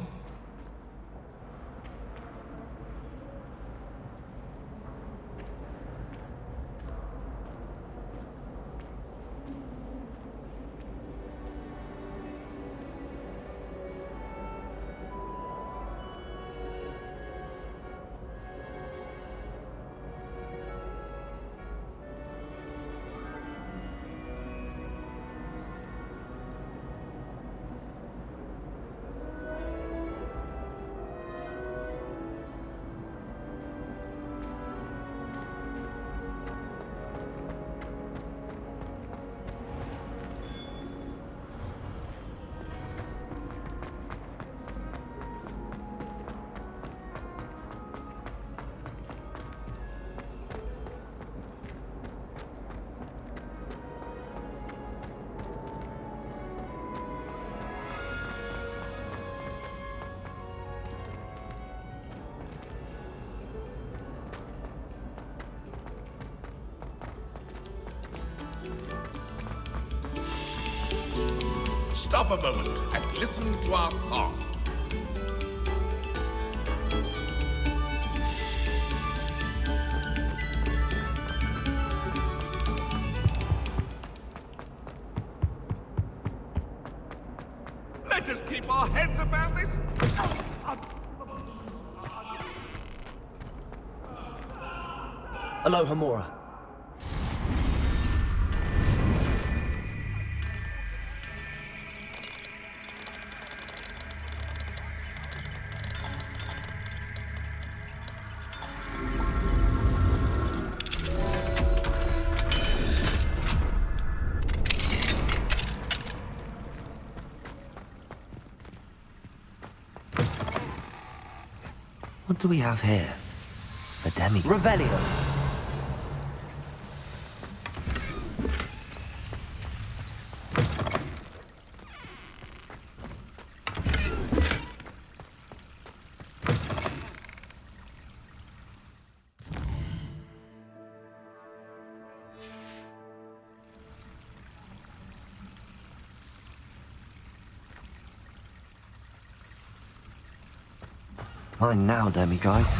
stop a moment and listen to our song. Let us keep our heads about this. Aloha Mora. What do we have here? A demi. Revelio. Mine now, demiguise.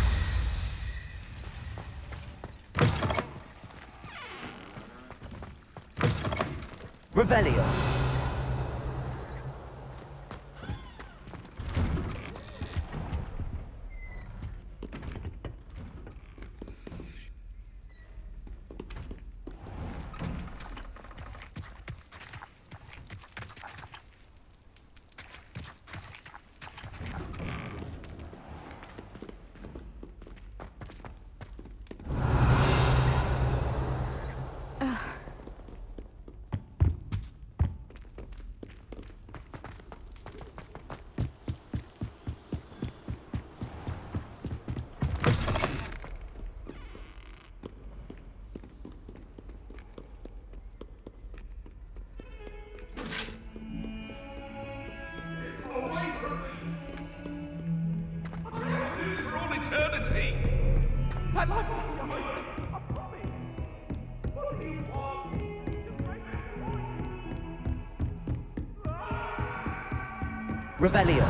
Revelio. For all eternity. I love you. I promise. What do you want? Revelio.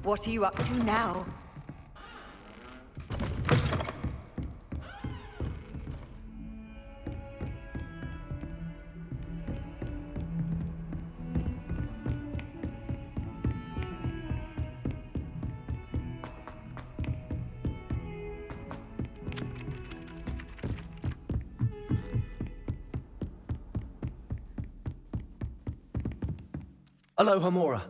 What are you up to now? Aloha Mora.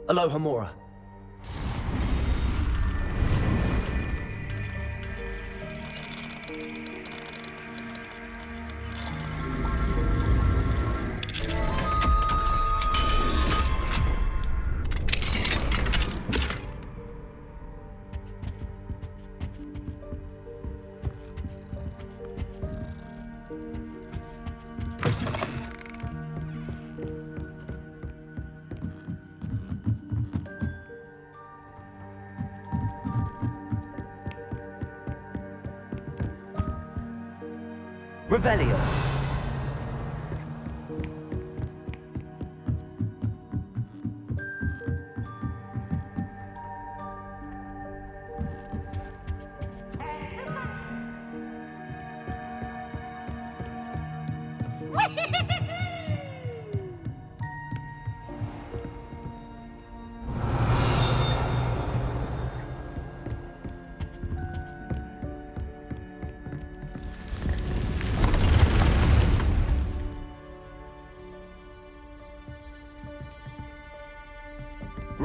Aloha Mora. Revelio.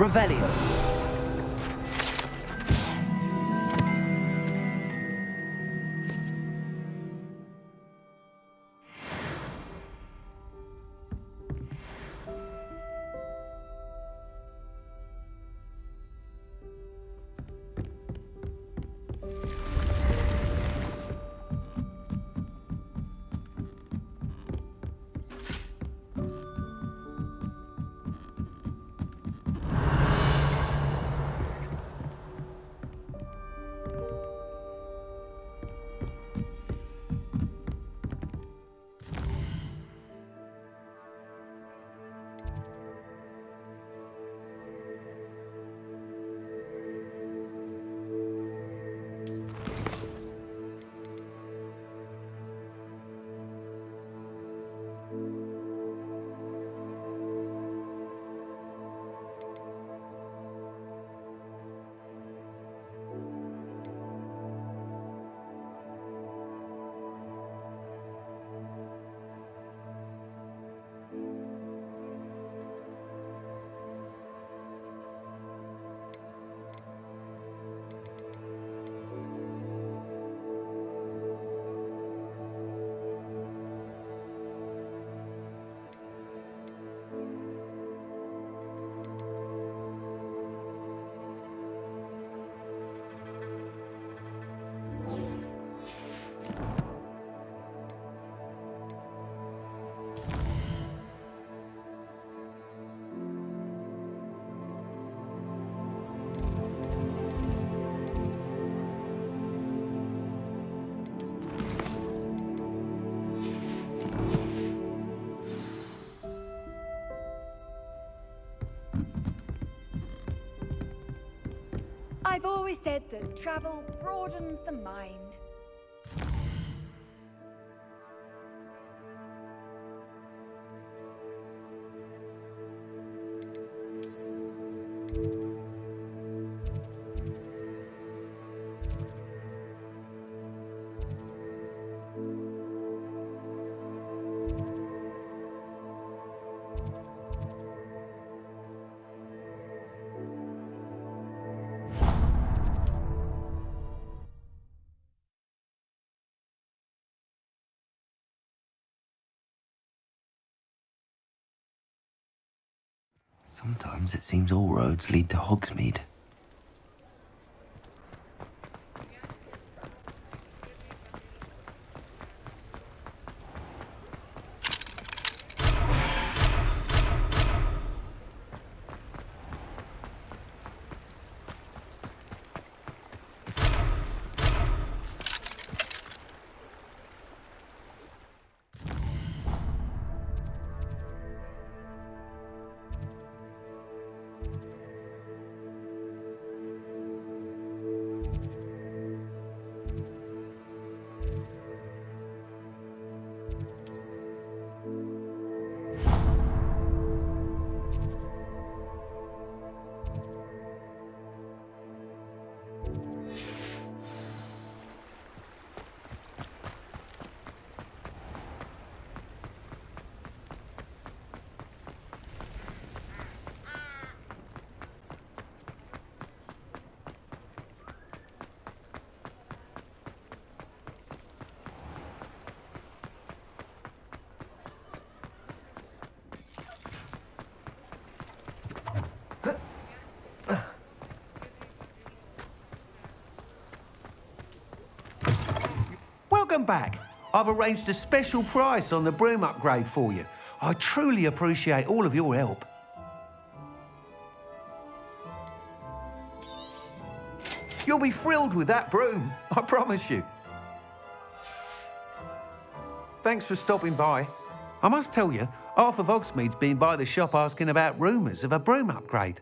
Revelio. I've always said that travel broadens the mind. Sometimes it seems all roads lead to Hogsmeade. Welcome back. I've arranged a special price on the broom upgrade for you. I truly appreciate all of your help. You'll be thrilled with that broom, I promise you. Thanks for stopping by. I must tell you, half of Hogsmeade's been by the shop asking about rumours of a broom upgrade.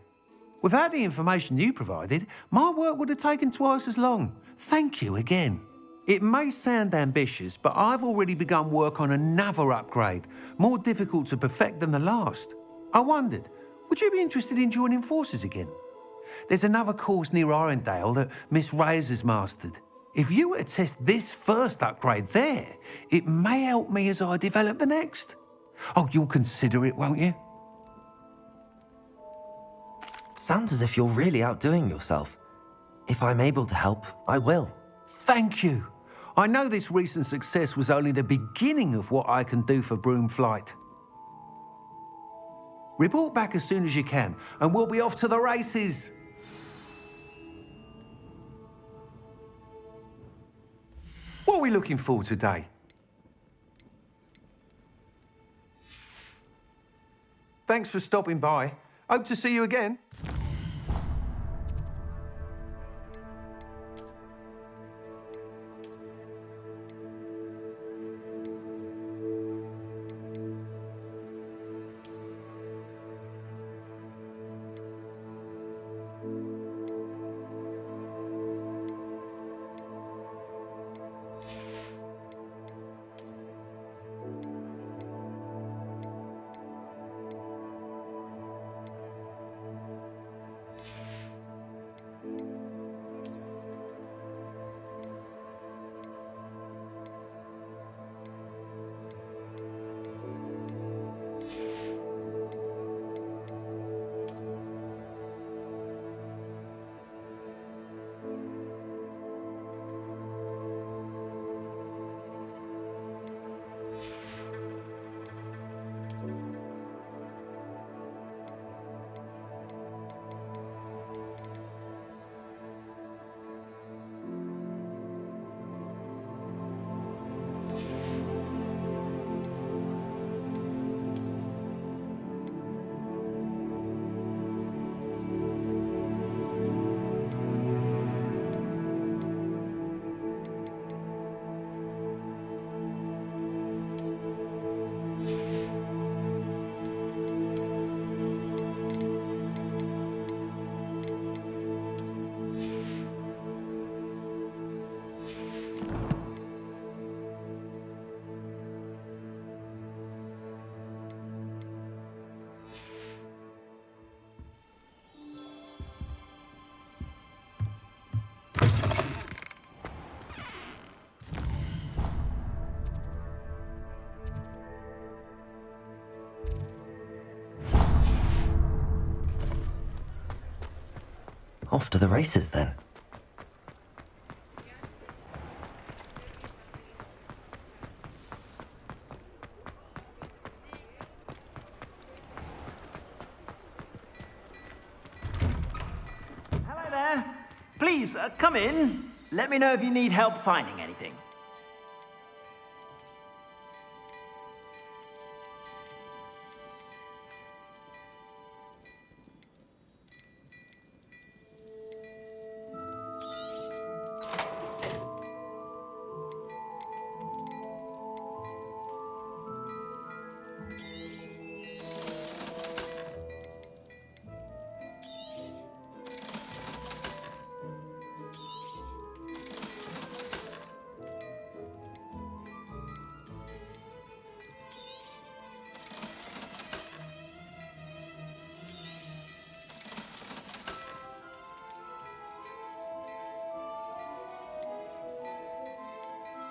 Without the information you provided, my work would have taken twice as long. Thank you again. It may sound ambitious, but I've already begun work on another upgrade, more difficult to perfect than the last. I wondered, would you be interested in joining forces again? There's another course near Arendale that Miss Reyes has mastered. If you were to test this first upgrade there, it may help me as I develop the next. Oh, you'll consider it, won't you? Sounds as if you're really outdoing yourself. If I'm able to help, I will. Thank you. I know this recent success was only the beginning of what I can do for Broomflight. Report back as soon as you can, and we'll be off to the races. What are we looking for today? Thanks for stopping by. Hope to see you again. Off to the races, then. Hello there. Please, come in. Let me know if you need help finding anything.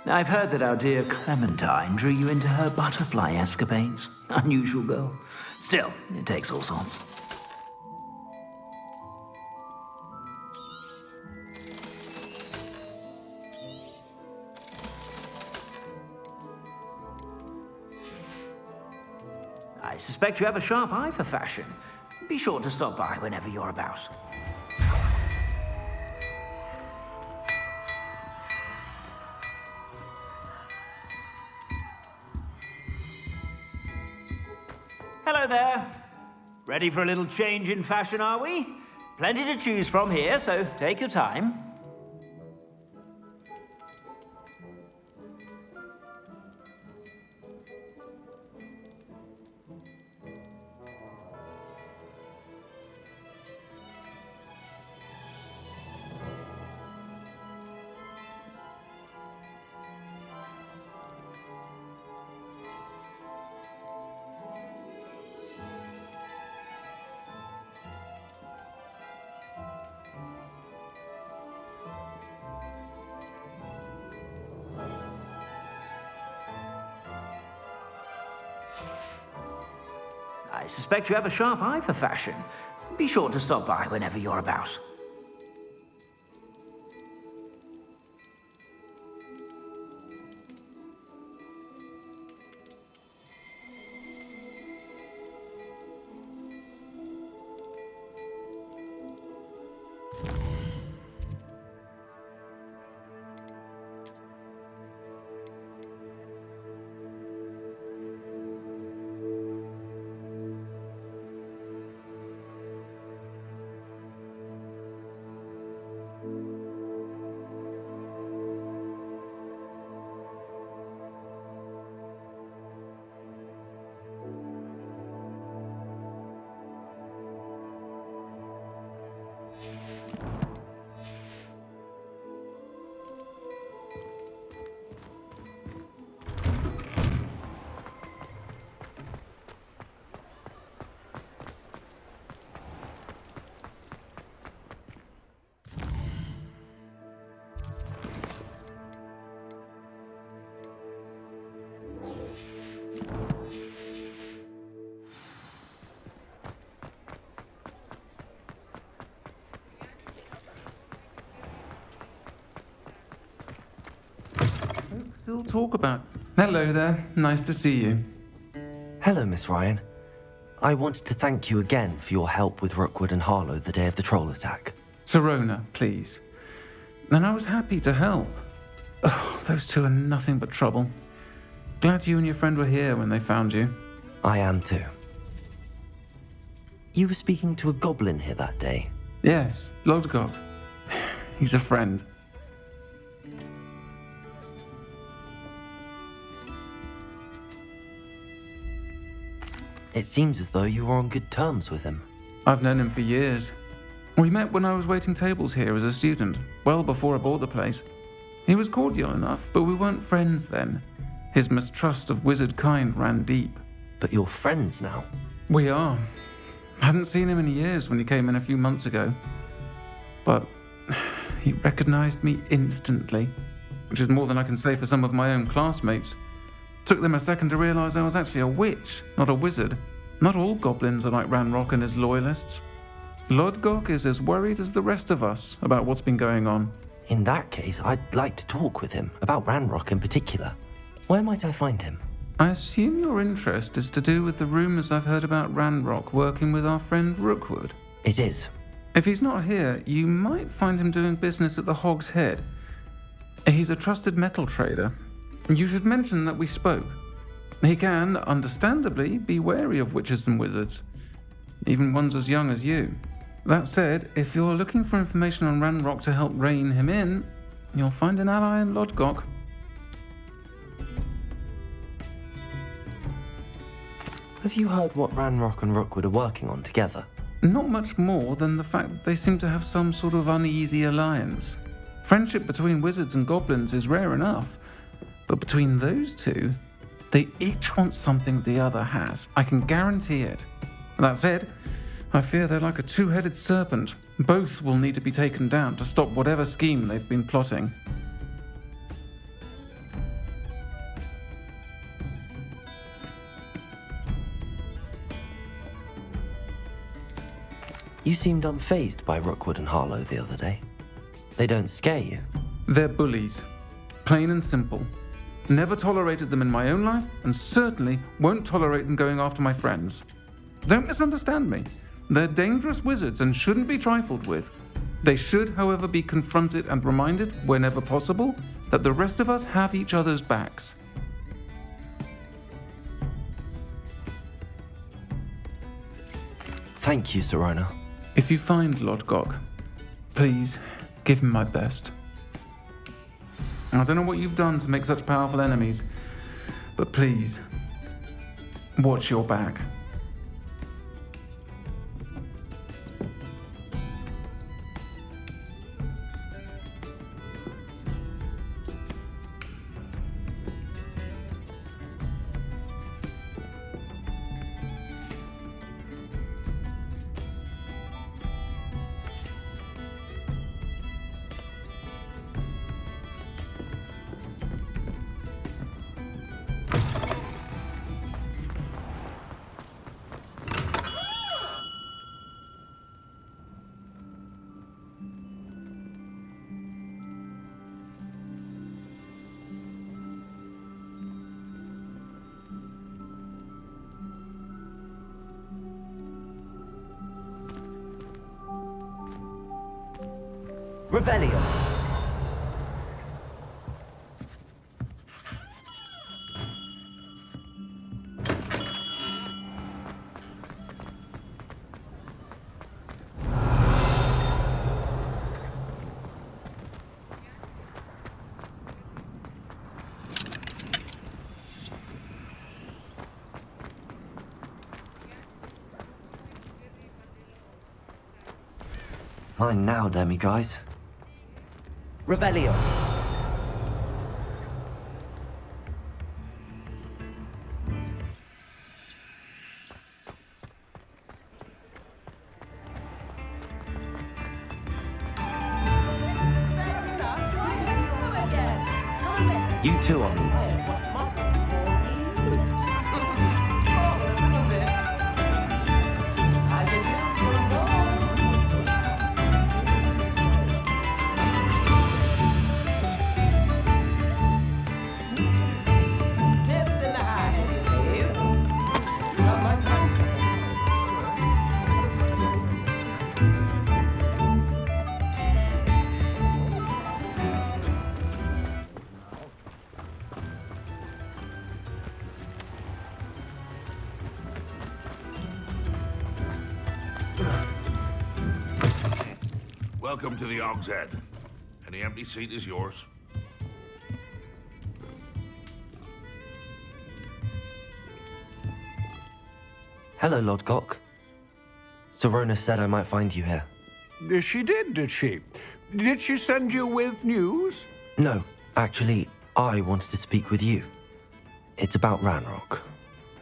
I've heard that our dear Clementine drew you into her butterfly escapades. Unusual girl. Still, it takes all sorts. I suspect you have a sharp eye for fashion. Be sure to stop by whenever you're about. Hello there. Ready for a little change in fashion, are we? Plenty to choose from here, so take your time. I suspect you have a sharp eye for fashion. Be sure to stop by whenever you're about. Still talk about... Hello there. Nice to see you. Hello, Miss Ryan. I wanted to thank you again for your help with Rookwood and Harlow the day of the troll attack. Sirona, please. And I was happy to help. Oh, those two are nothing but trouble. Glad you and your friend were here when they found you. I am too. You were speaking to a goblin here that day? Yes, Lodgok. He's a friend. It seems as though you were on good terms with him. I've known him for years. We met when I was waiting tables here as a student, well before I bought the place. He was cordial enough, but we weren't friends then. His mistrust of wizard kind ran deep. But you're friends now? We are. Hadn't seen him in years when he came in a few months ago. But he recognized me instantly, which is more than I can say for some of my own classmates. Took them a second to realize I was actually a witch, not a wizard. Not all goblins are like Ranrock and his loyalists. Lodgok is as worried as the rest of us about what's been going on. In that case, I'd like to talk with him, about Ranrock in particular. Where might I find him? I assume your interest is to do with the rumors I've heard about Ranrock working with our friend Rookwood. It is. If he's not here, you might find him doing business at the Hog's Head. He's a trusted metal trader. You should mention that we spoke. He can, understandably, be wary of witches and wizards, even ones as young as you. That said, if you're looking for information on Ranrock to help rein him in, you'll find an ally in Lodgok. Have you heard what Ranrock and Rookwood are working on together? Not much more than the fact that they seem to have some sort of uneasy alliance. Friendship between wizards and goblins is rare enough, but between those two, they each want something the other has. I can guarantee it. That said, I fear they're like a two-headed serpent. Both will need to be taken down to stop whatever scheme they've been plotting. You seemed unfazed by Rookwood and Harlow the other day. They don't scare you? They're bullies. Plain and simple. Never tolerated them in my own life, and certainly won't tolerate them going after my friends. Don't misunderstand me. They're dangerous wizards and shouldn't be trifled with. They should, however, be confronted and reminded, whenever possible, that the rest of us have each other's backs. Thank you, Sirona. If you find Lodgok, please give him my best. I don't know what you've done to make such powerful enemies, but please, watch your back. Revelio. Fine now, demi-guys. Revelio. You too, I'll meet. Welcome to the Og's Head. Any empty seat is yours. Hello, Lord Gok. Serona said I might find you here. She did she? Did she send you with news? No, actually, I wanted to speak with you. It's about Ranrock.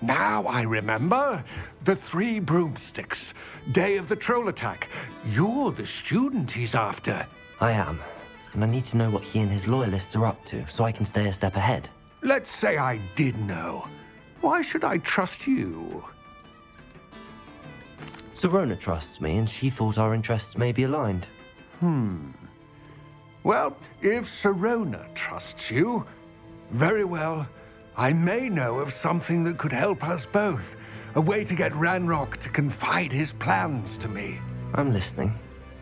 Now I remember. The 3 broomsticks. Day of the troll attack. You're the student he's after. I am, and I need to know what he and his loyalists are up to so I can stay a step ahead. Let's say I did know. Why should I trust you? Serona trusts me, and she thought our interests may be aligned. Well, if Serona trusts you, very well. I may know of something that could help us both. A way to get Ranrock to confide his plans to me. I'm listening.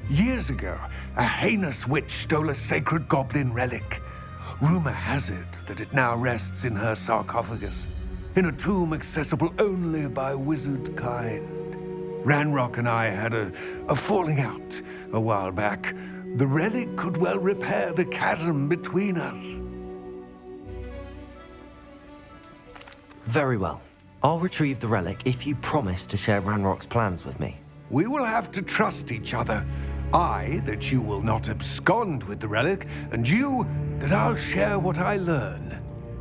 Years ago, a heinous witch stole a sacred goblin relic. Rumor has it that it now rests in her sarcophagus, in a tomb accessible only by wizard kind. Ranrock and I had a falling out a while back. The relic could well repair the chasm between us. Very well. I'll retrieve the relic if you promise to share Ranrock's plans with me. We will have to trust each other. I, that you will not abscond with the relic, and you, that I'll share what I learn.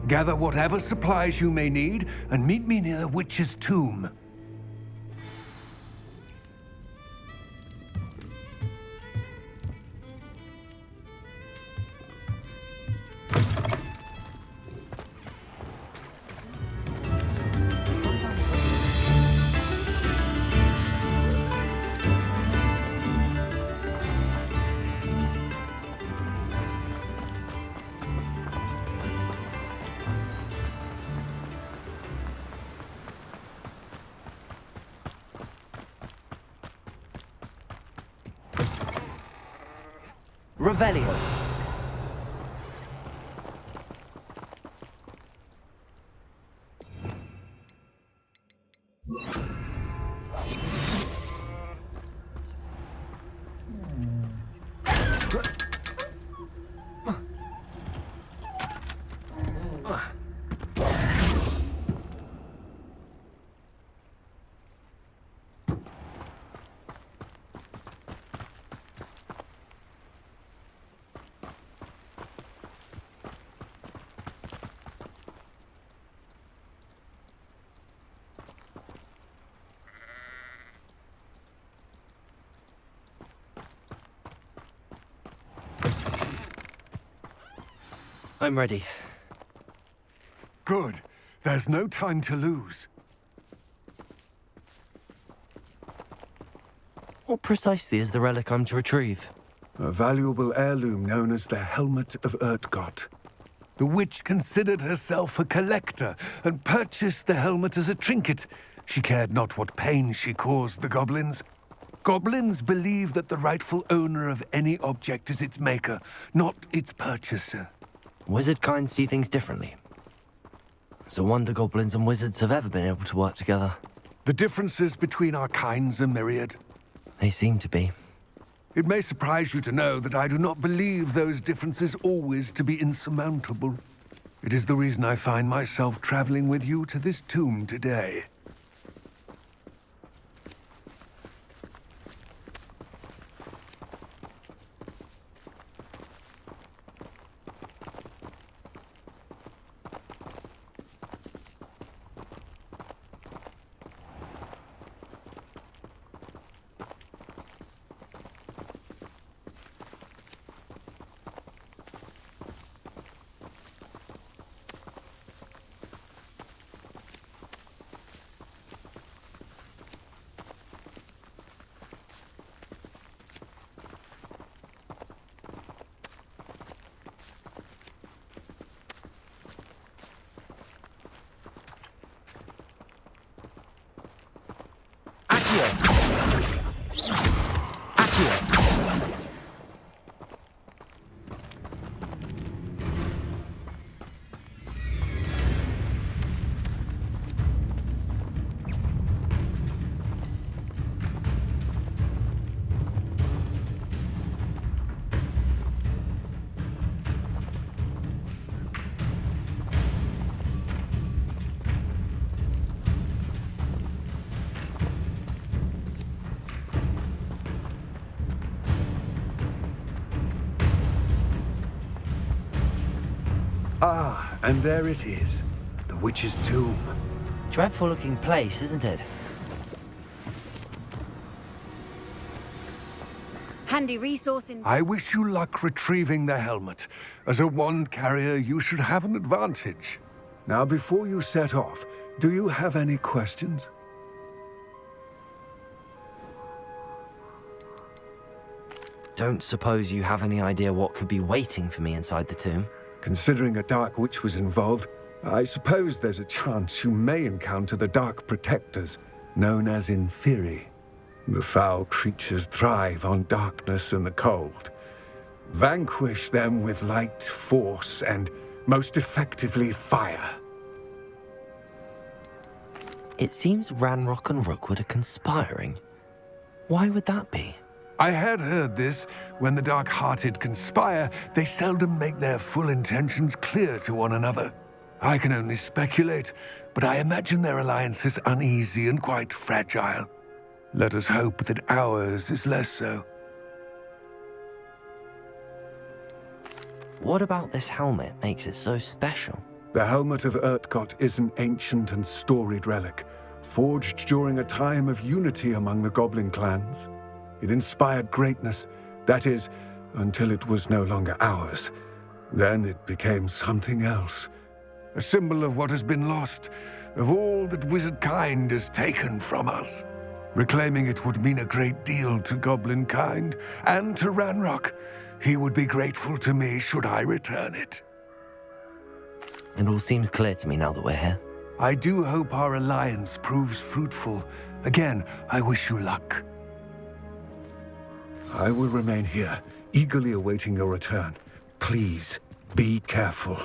Gather whatever supplies you may need, and meet me near the witch's tomb. Revelio. I'm ready. Good. There's no time to lose. What precisely is the relic I'm to retrieve? A valuable heirloom known as the Helmet of Urtgott. The witch considered herself a collector and purchased the helmet as a trinket. She cared not what pain she caused the goblins. Goblins believe that the rightful owner of any object is its maker, not its purchaser. Wizard kind see things differently. It's a wonder goblins and wizards have ever been able to work together. The differences between our kinds are myriad. They seem to be. It may surprise you to know that I do not believe those differences always to be insurmountable. It is the reason I find myself traveling with you to this tomb today. Ah, and there it is. The witch's tomb. Dreadful looking place, isn't it? Handy resource in... I wish you luck retrieving the helmet. As a wand carrier, you should have an advantage. Now, before you set off, do you have any questions? Don't suppose you have any idea what could be waiting for me inside the tomb? Considering a Dark Witch was involved, I suppose there's a chance you may encounter the Dark Protectors, known as Inferi. The foul creatures thrive on darkness and the cold. Vanquish them with light, force, and most effectively fire. It seems Ranrock and Rookwood are conspiring. Why would that be? I had heard this. When the dark-hearted conspire, they seldom make their full intentions clear to one another. I can only speculate, but I imagine their alliance is uneasy and quite fragile. Let us hope that ours is less so. What about this helmet makes it so special? The helmet of Urtkot is an ancient and storied relic, forged during a time of unity among the goblin clans. It inspired greatness, that is, until it was no longer ours. Then it became something else. A symbol of what has been lost, of all that wizard kind has taken from us. Reclaiming it would mean a great deal to goblin kind, and to Ranrock. He would be grateful to me should I return it. It all seems clear to me now that we're here. I do hope our alliance proves fruitful. Again, I wish you luck. I will remain here, eagerly awaiting your return. Please, be careful.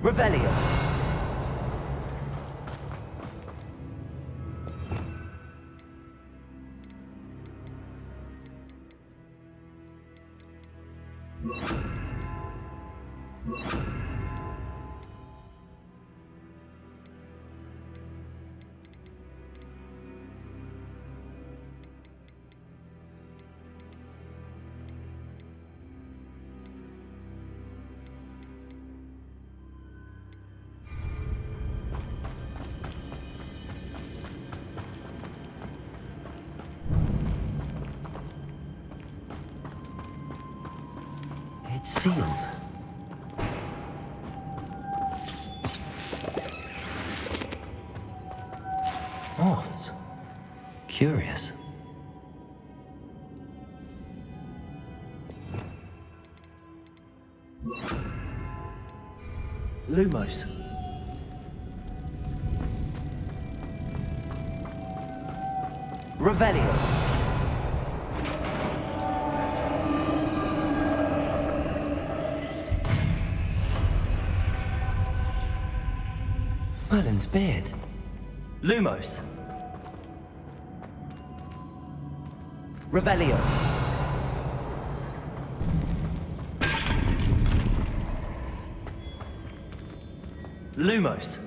Revelio. It's sealed. Moths. Curious. Lumos. Revelio. Merlin's beard. Lumos. Revelio. Lumos.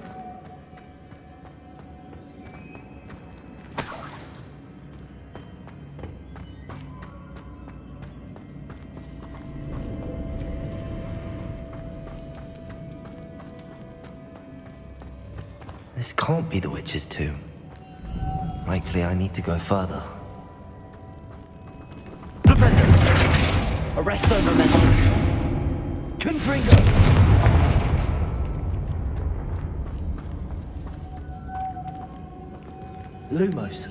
This can't be the witch's tomb. Likely I need to go further. Flipendo! Arresto momentum! Confringo! Lumos.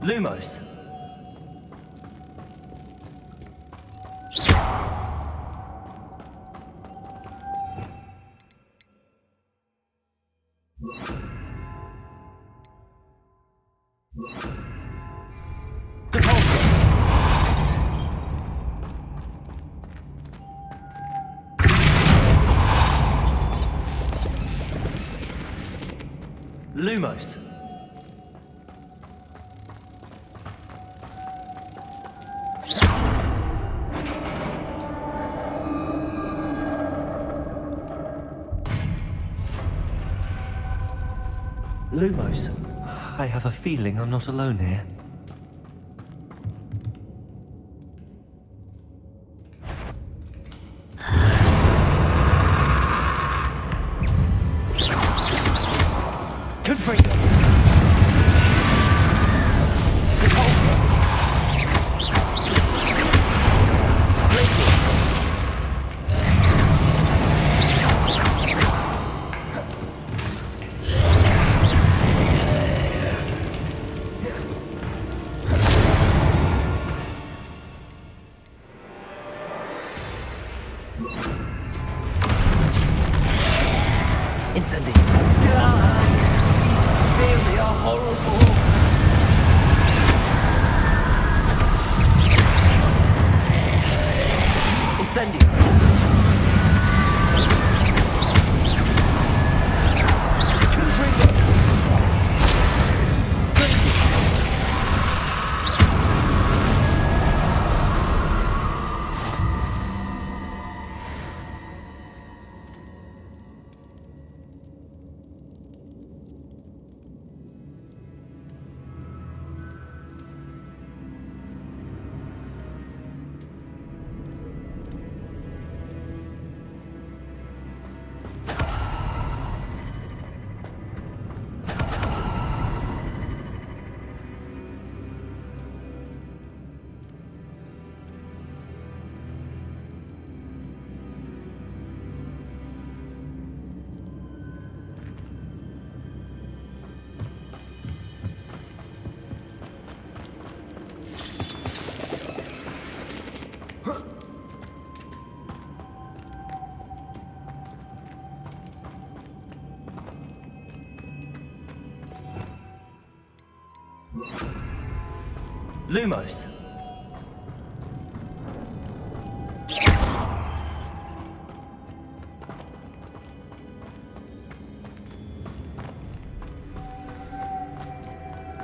Lumos. Lumos. Lumos. I have a feeling I'm not alone here. Confringo. Incendio. These really are horrible. Incendio. Confringo. Crazy. Lumos.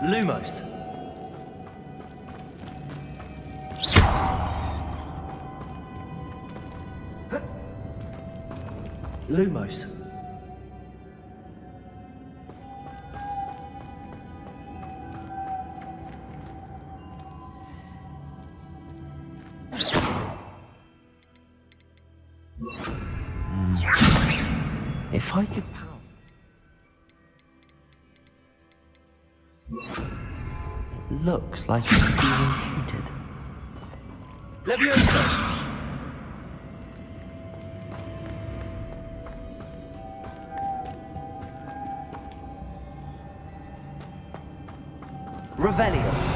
Lumos. Lumos. If I could power... It looks like it's being tainted. Leviosa! Revelio.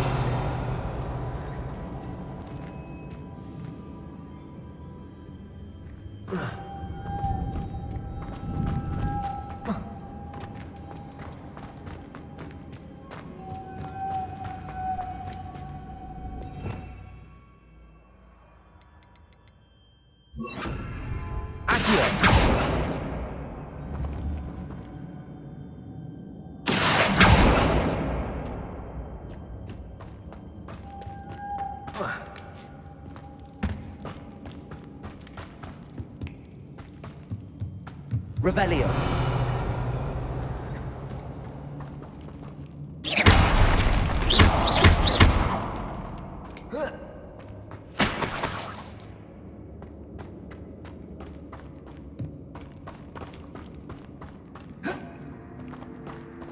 Revelio.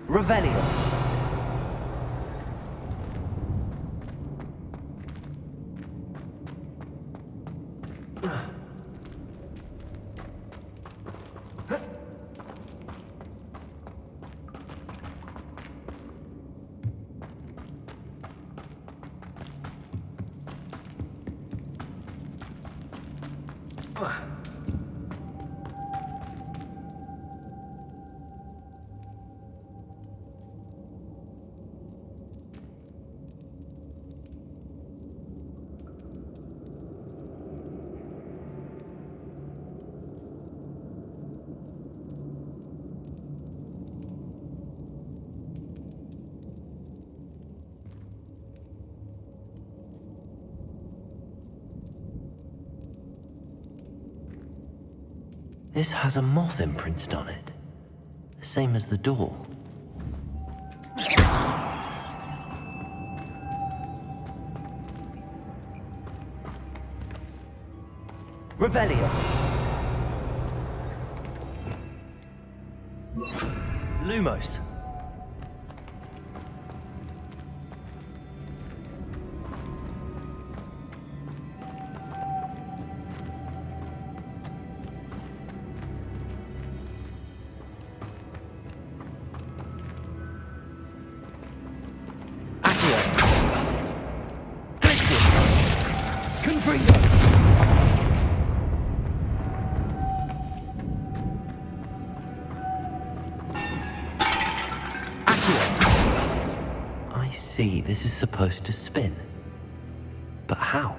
Revelio. This has a moth imprinted on it. The same as the door. Revelio. Lumos. See, this is supposed to spin. But how?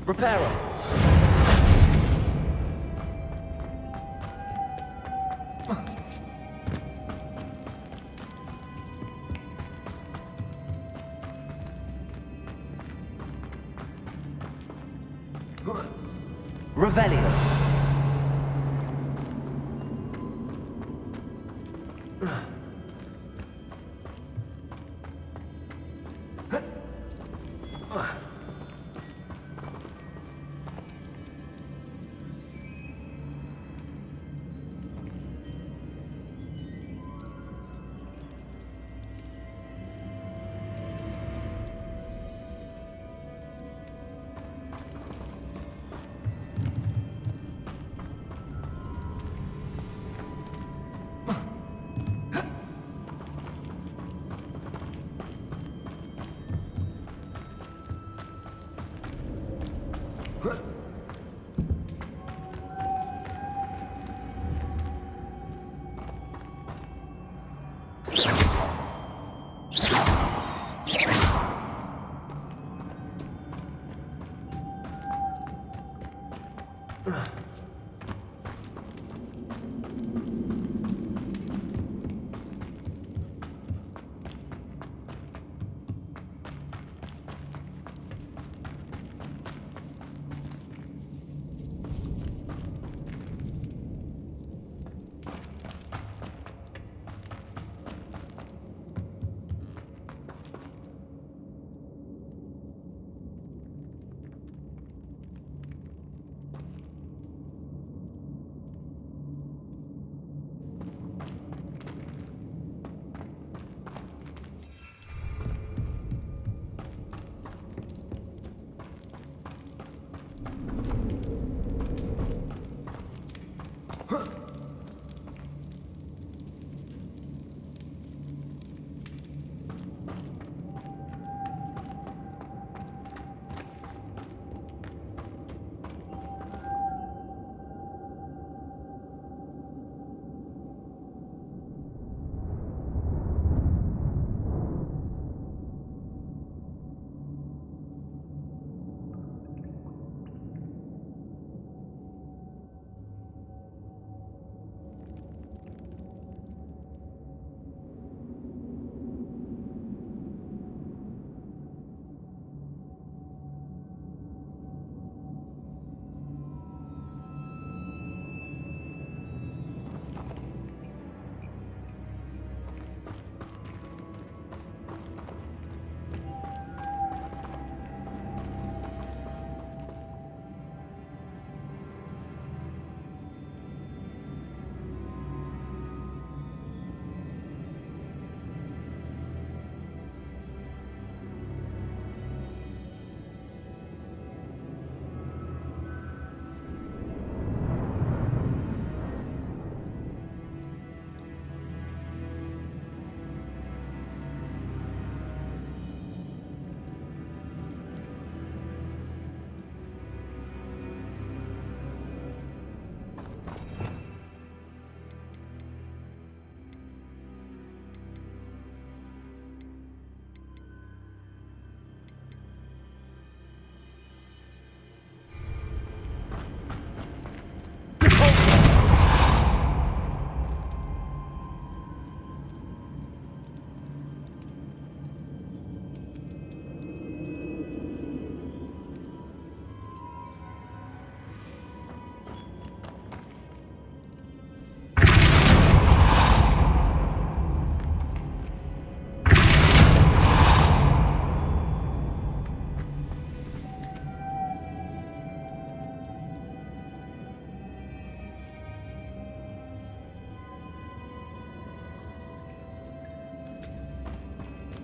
Reparo. Revelio.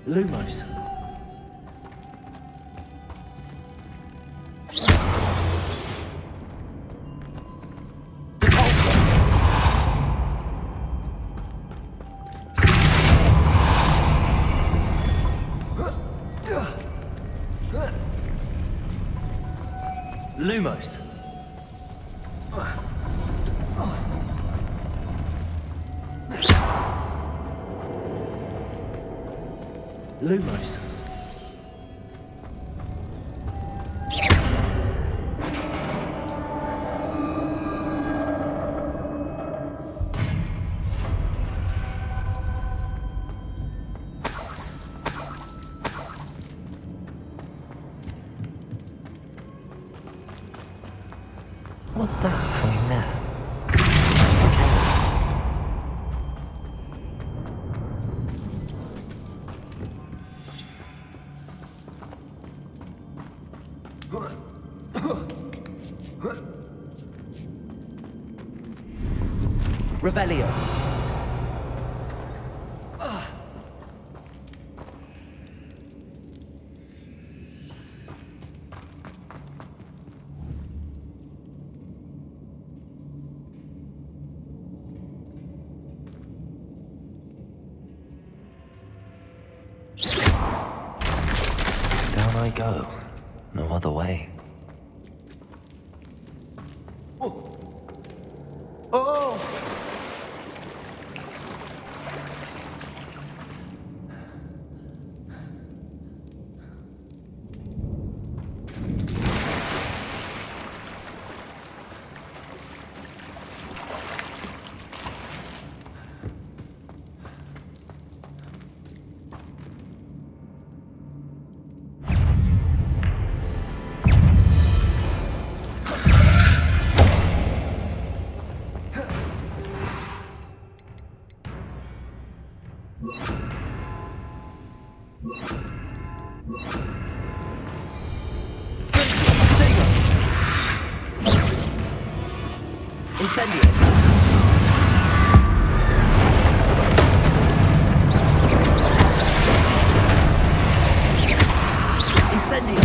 Lumos. Lumos. Lumos. What's that hanging there? Precarious. Revelio. Down I go. No other way. Oh! Incendio. Incendio.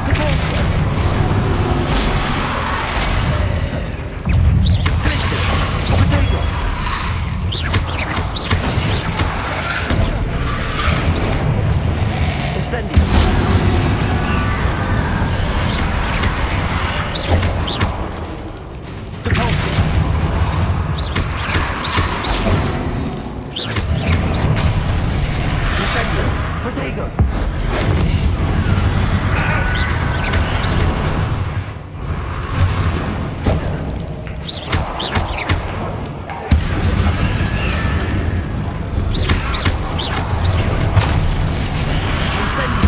Repulsor. Blitzen. Potato. Incendio. Protego! Incendio!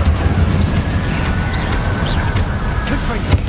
Confringo!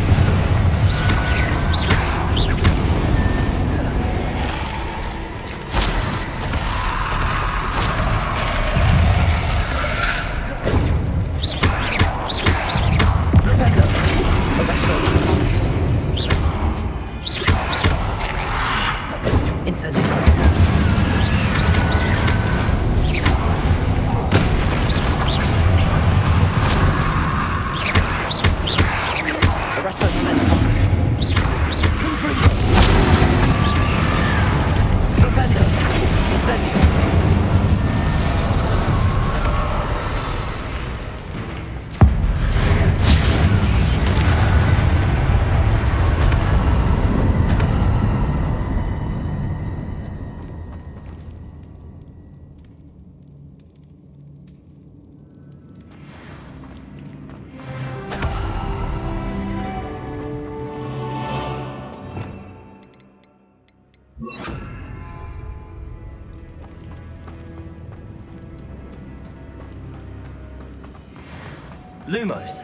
Lumos.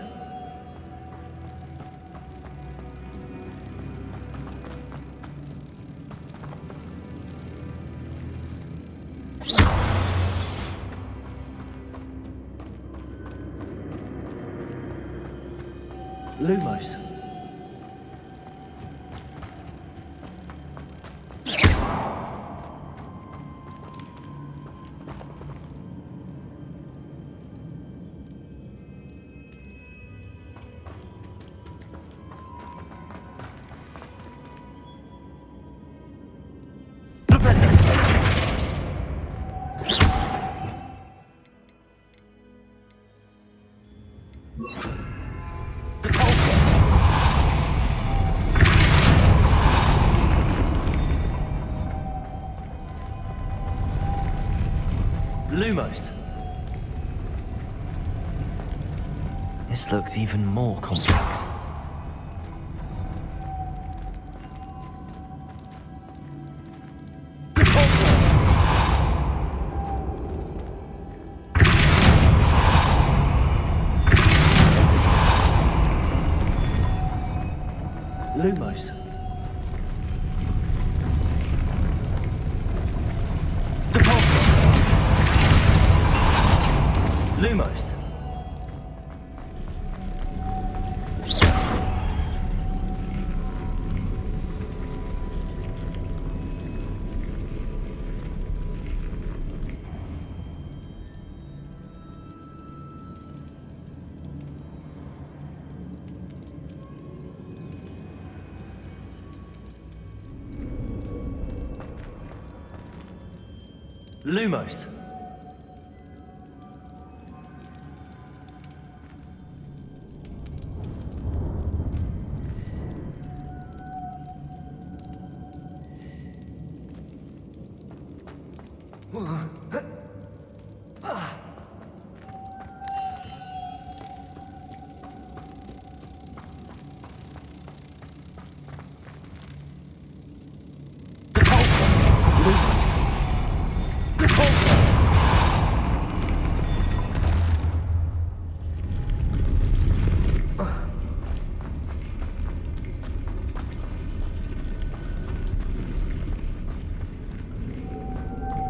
Lumos. Lumos. This looks even more complex. Lumos. Depulsor. Lumos. Lumos.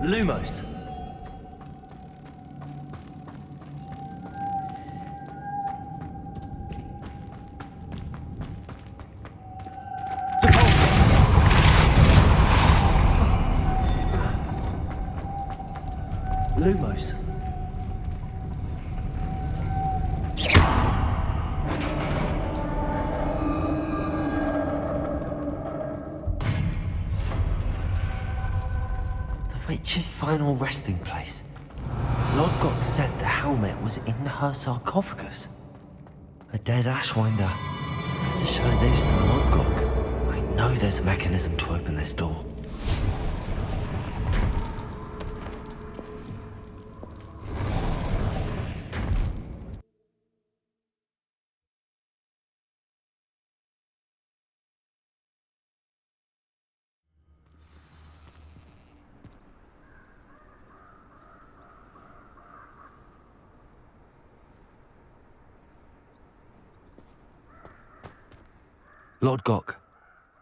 Lumos. Lumos. The witch's final resting place. Lodgok said the helmet was in her sarcophagus. A dead Ashwinder. To show this to Lodgok. I know there's a mechanism to open this door. Lodgok,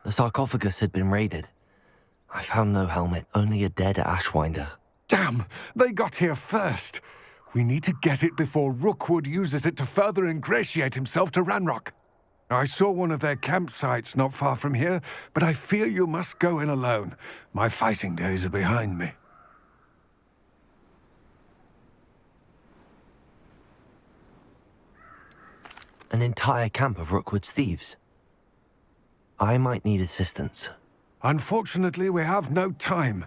the sarcophagus had been raided. I found no helmet, only a dead Ashwinder. Damn! They got here first. We need to get it before Rookwood uses it to further ingratiate himself to Ranrock. I saw one of their campsites not far from here, but I fear you must go in alone. My fighting days are behind me. An entire camp of Rookwood's thieves. I might need assistance. Unfortunately, we have no time.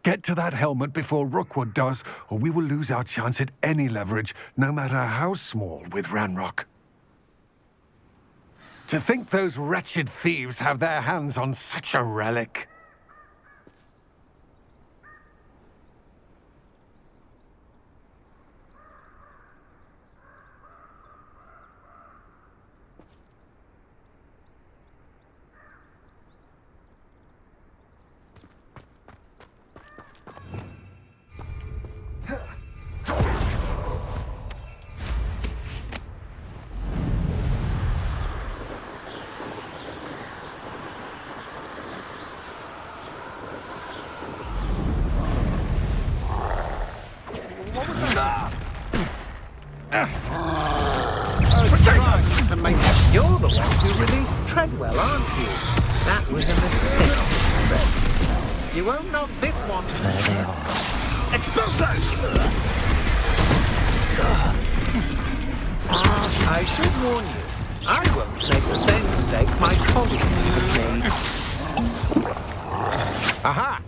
Get to that helmet before Rookwood does, or we will lose our chance at any leverage, no matter how small, with Ranrock. To think those wretched thieves have their hands on such a relic. You're the one who released Treadwell, aren't you? That was a mistake. You won't knock this one. There they are. I should warn you, I won't make the same mistakes my colleagues have made. Aha!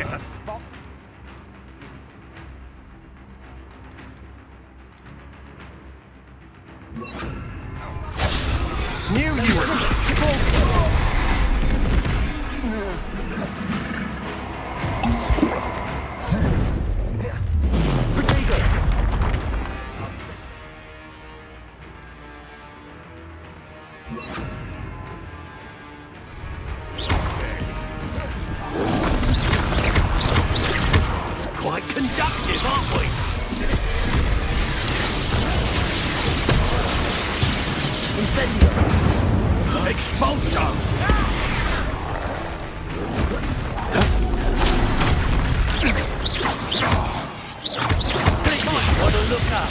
here to spot. Knew you were. Quite conductive, aren't we? Incendio! Expulso! Want to look up?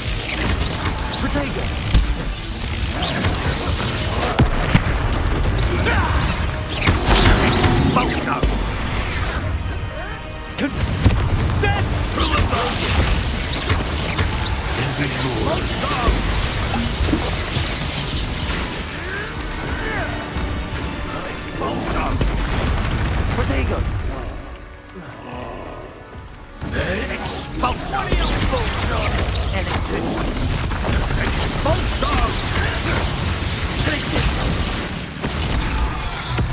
Protego! Expulso! Death through a boat! Protego! Expulso! Electricity! Expulso! Crisis!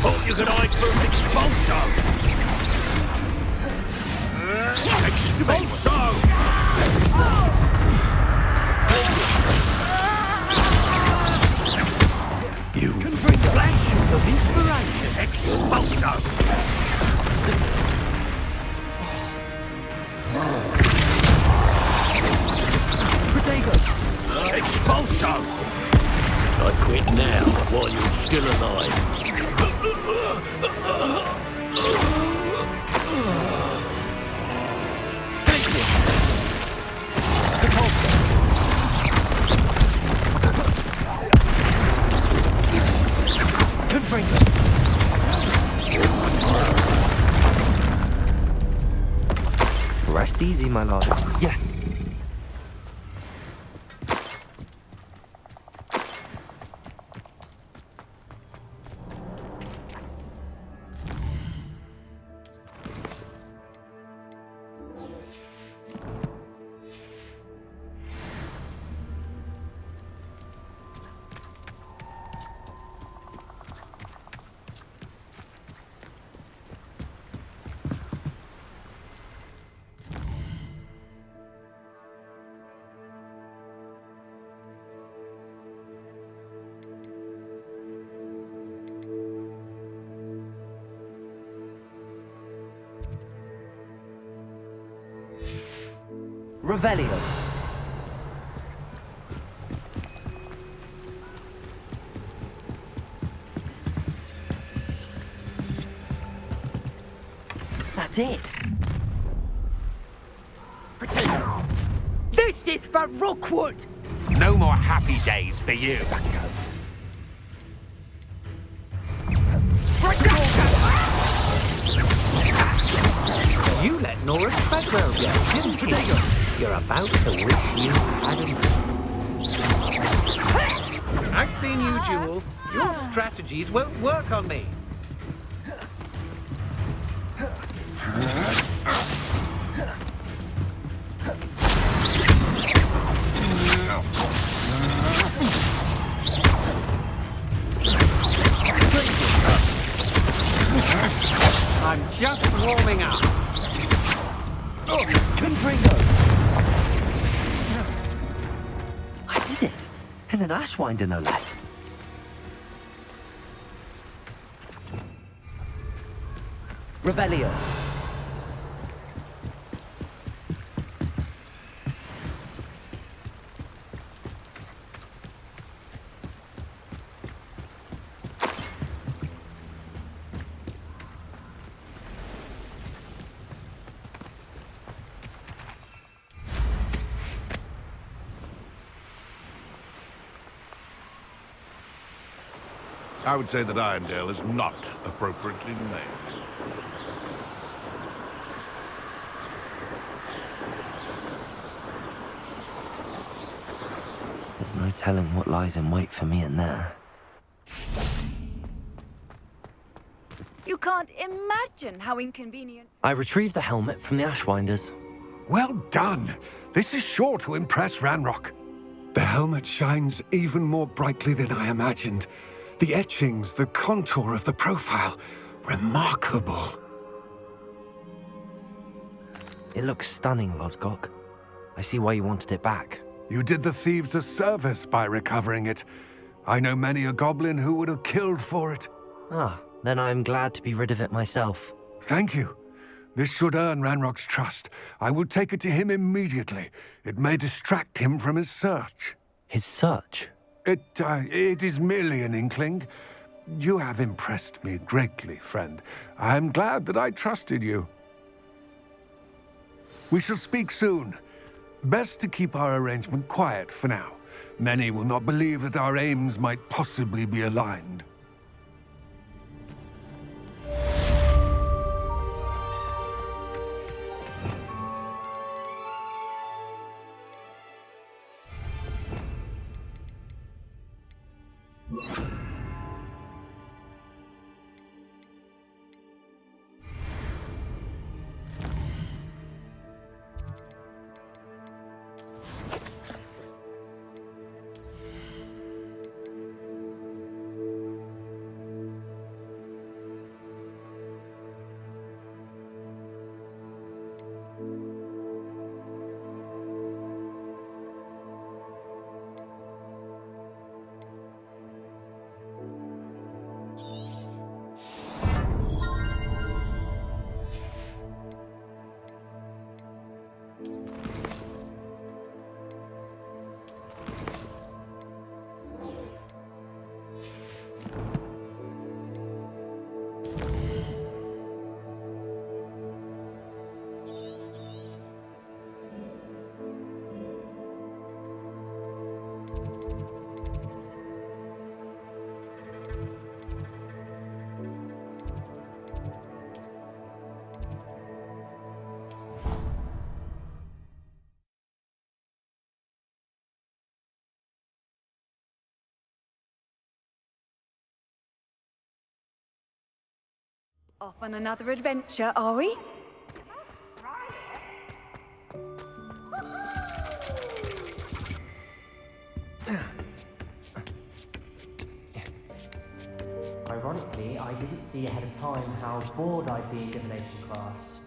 All you can hide for expulso! Expulso! You can bring a flash of inspiration! Expulso! Protego! Expulso! I quit now, while you're still alive. Exit! Repulsor! Confringo! Rest easy, my lord. Yes. Revelio. That's it. This is for Rookwood! No more happy days for you. You let Nora Treadwell go, didn't you? You're about to wish you hadn't. I've seen you, Jewel. Your strategies won't work on me. I'm just warming up. Confringo! I did it. And an Ashwinder, no less. Revelio. I would say that Irondale is not appropriately named. There's no telling what lies in wait for me in there. You can't imagine how inconvenient. I retrieved the helmet from the Ashwinders. Well done. This is sure to impress Ranrock. The helmet shines even more brightly than I imagined. The etchings, the contour of the profile, remarkable. It looks stunning, Lodgok. I see why you wanted it back. You did the thieves a service by recovering it. I know many a goblin who would have killed for it. Ah, then I'm glad to be rid of it myself. Thank you. This should earn Ranrock's trust. I will take it to him immediately. It may distract him from his search. His search? It is merely an inkling. You have impressed me greatly, friend. I am glad that I trusted you. We shall speak soon. Best to keep our arrangement quiet for now. Many will not believe that our aims might possibly be aligned. Off on another adventure, are we? Ironically, I didn't see ahead of time how bored I'd be in divination class.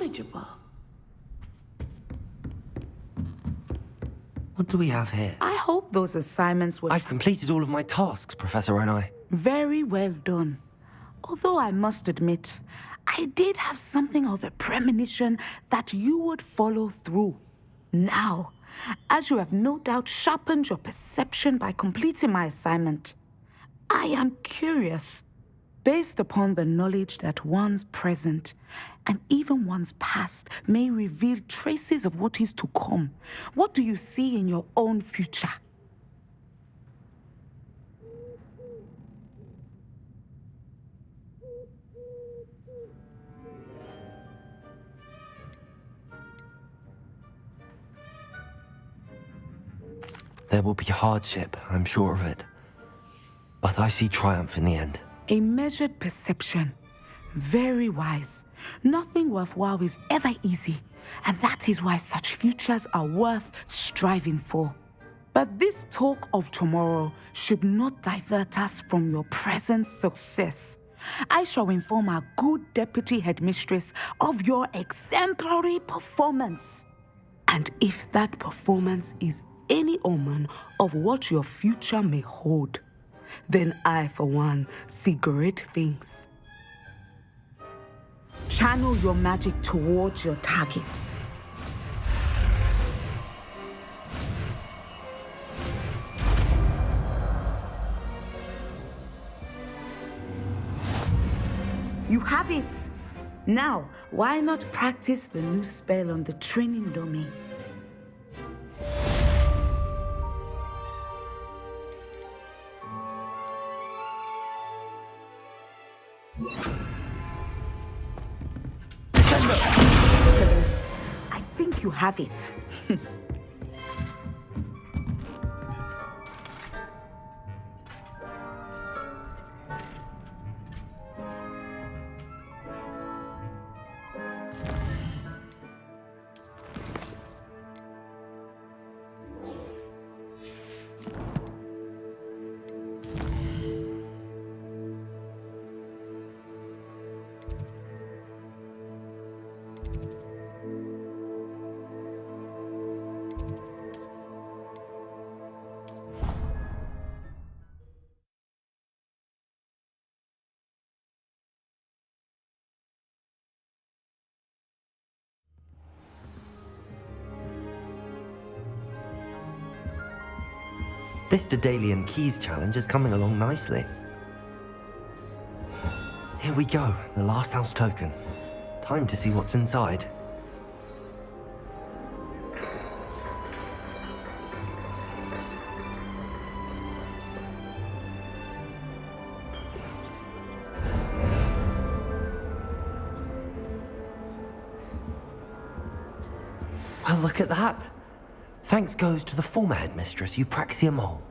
knowledgeable. What do we have here? I hope those assignments were... I've completed all of my tasks, Professor Onai. Very well done. Although I must admit, I did have something of a premonition that you would follow through. Now, as you have no doubt sharpened your perception by completing my assignment, I am curious, based upon the knowledge that one's present and even one's past may reveal traces of what is to come. What do you see in your own future? There will be hardship, I'm sure of it. But I see triumph in the end. A measured perception. Very wise. Nothing worthwhile is ever easy, and that is why such futures are worth striving for. But this talk of tomorrow should not divert us from your present success. I shall inform our good deputy headmistress of your exemplary performance. And if that performance is any omen of what your future may hold, then I, for one, see great things. Channel your magic towards your targets. You have it! Now, why not practice the new spell on the training dummy? I think you have it. This Daedalian Keys challenge is coming along nicely. Here we go, the last house token. Time to see what's inside. Well, look at that. Thanks goes to the former headmistress, Eupraxia Mole.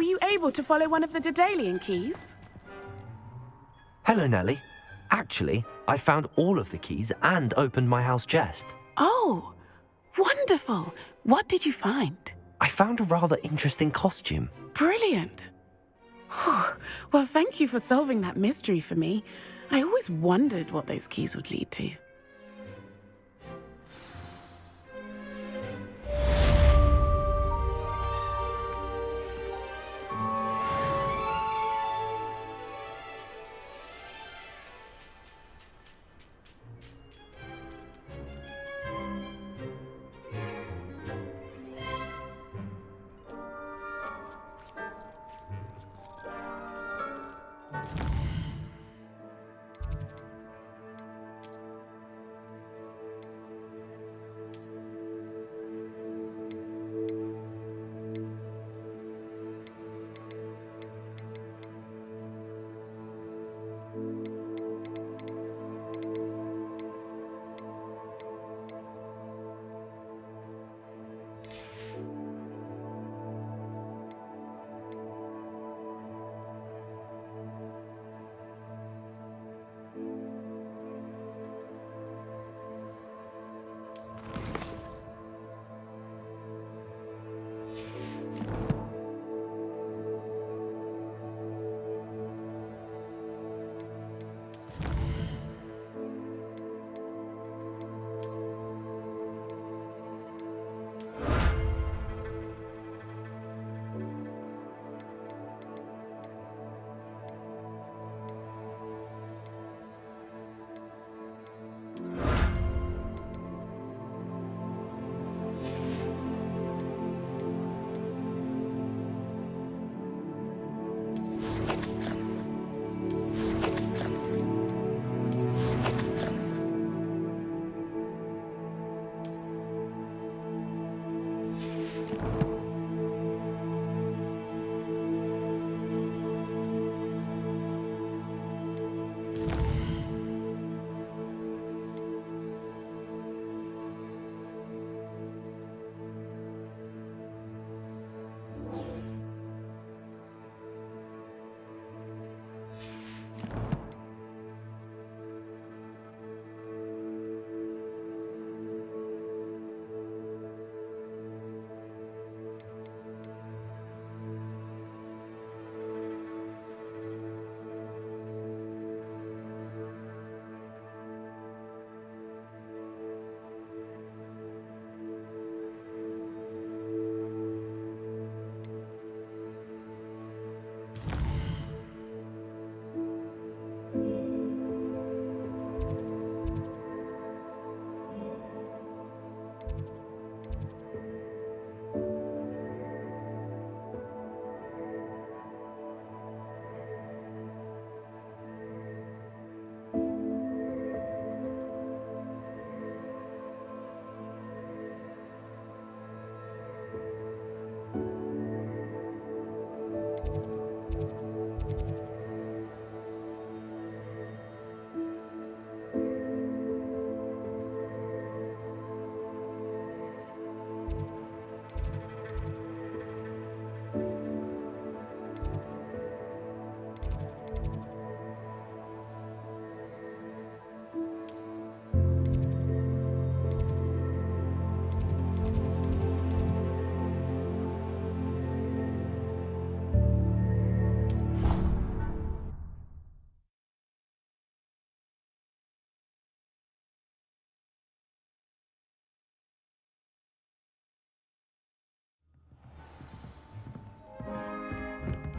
Were you able to follow one of the Daedalian keys? Hello, Nellie. Actually, I found all of the keys and opened my house chest. Oh, wonderful. What did you find? I found a rather interesting costume. Brilliant. Well, thank you for solving that mystery for me. I always wondered what those keys would lead to.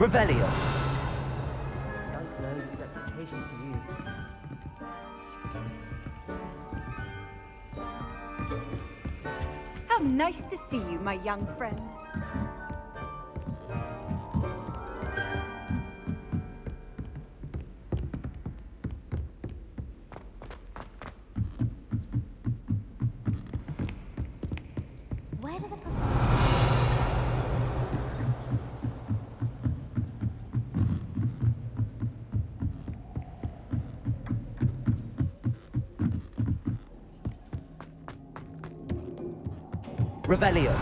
Revelio. Reputation to you. How nice to see you, my young friend. Where do the Revelio.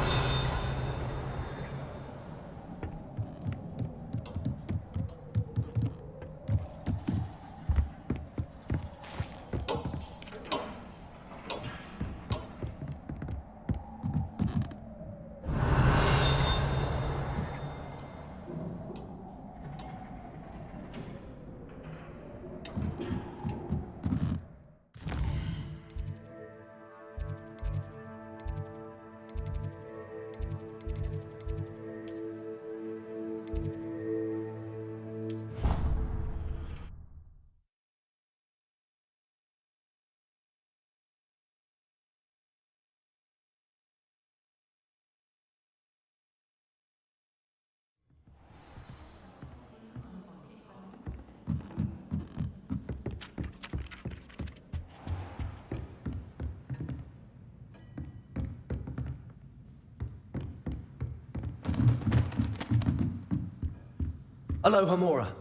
Aloha Mora.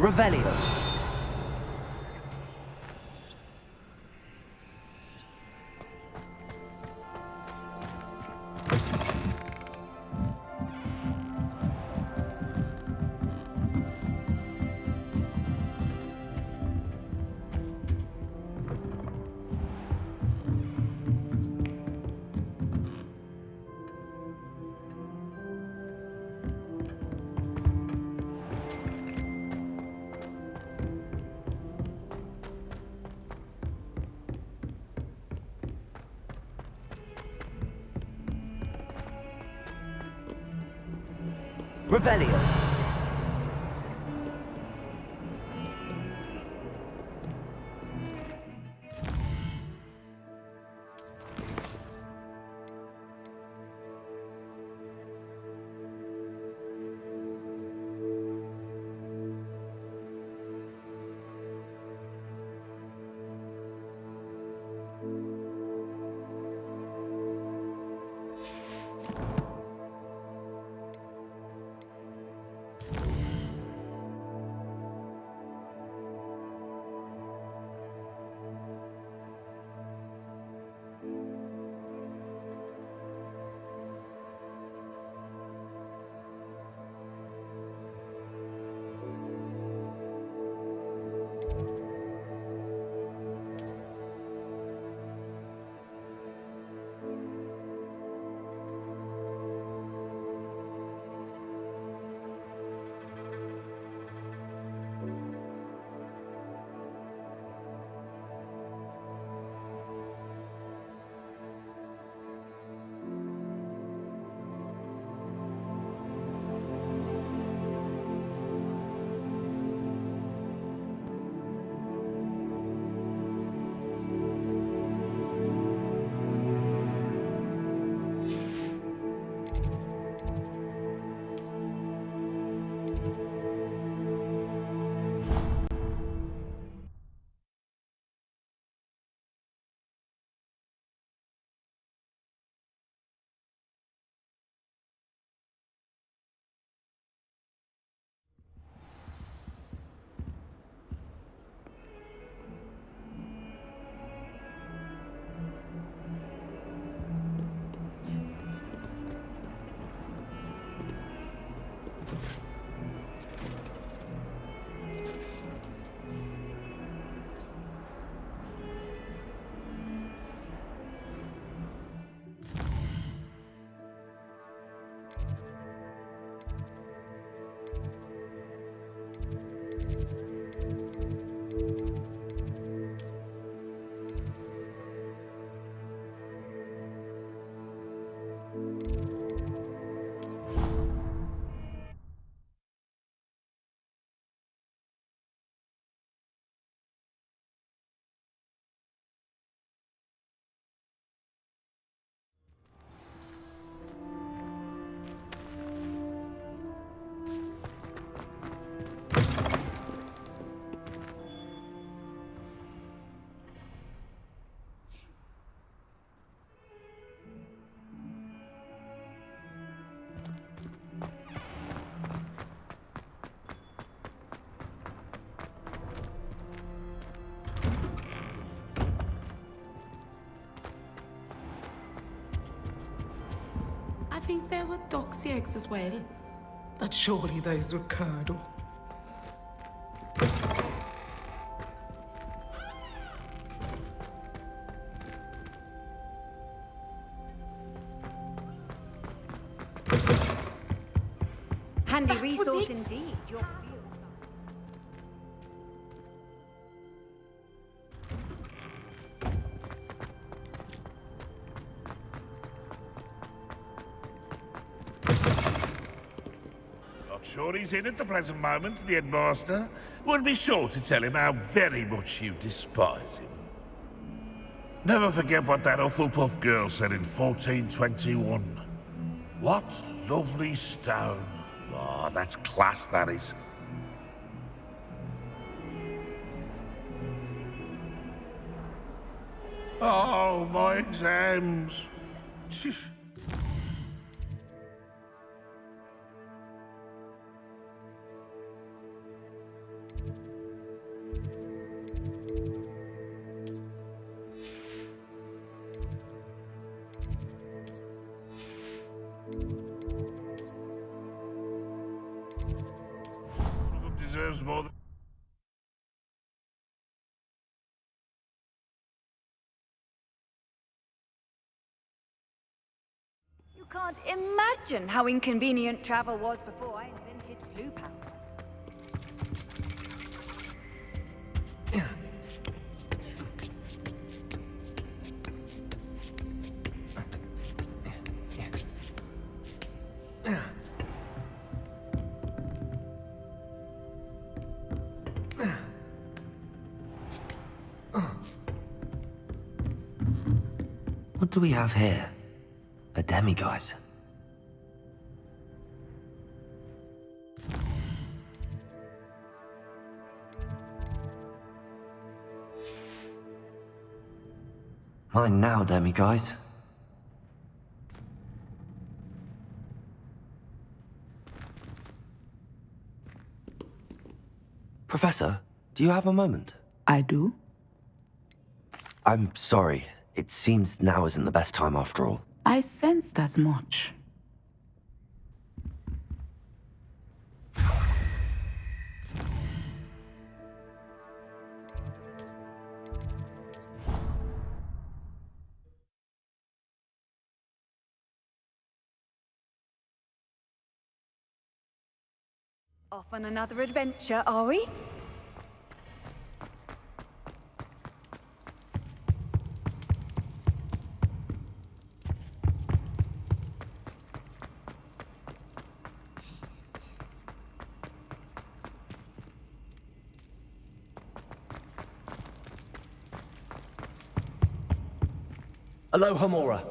Revelio. Revelio. I think there were doxy eggs as well. But surely those were curdle. Yes, indeed. Your fields Not sure he's in at the present moment, the headmaster. Would be sure to tell him how very much you despise him. Never forget what that Hufflepuff girl said in 1421. What lovely stone. Oh, that's class, that is. Oh, my exams. Deserves more than... You can't imagine how inconvenient travel was before I invented flu powder. What do we have here? A demiguise. Mine now, demiguise. Professor, do you have a moment? I do. I'm sorry. It seems now isn't the best time after all. I sensed as much. Off on another adventure, are we? Aloha, Mora.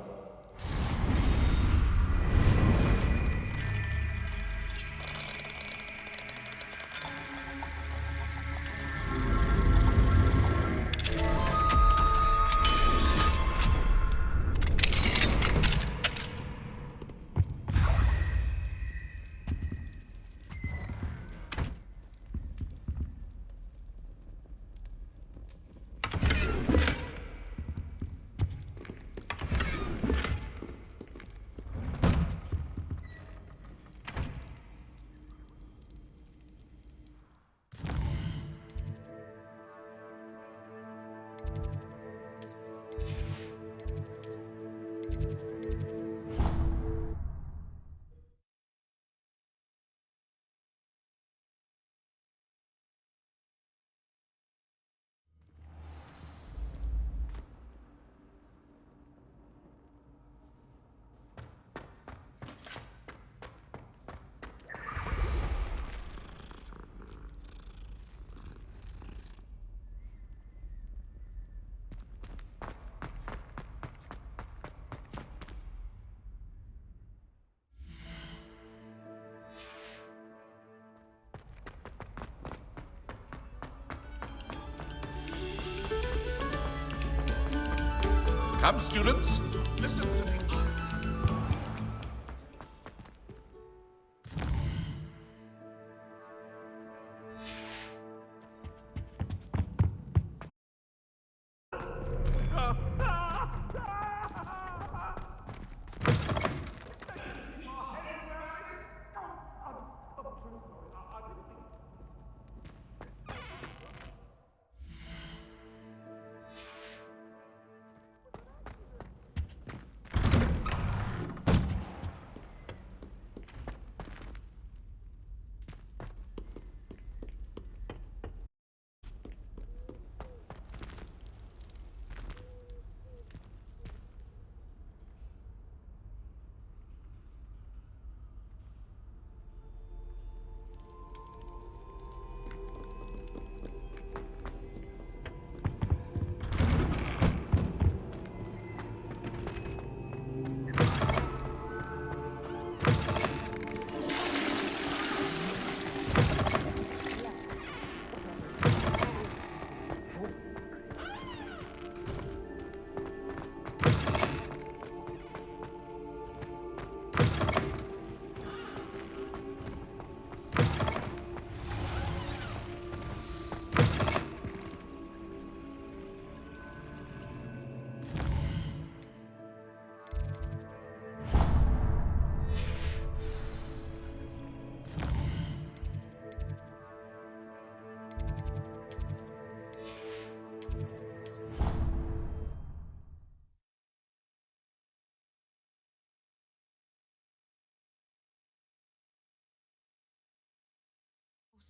Come, students, listen to the...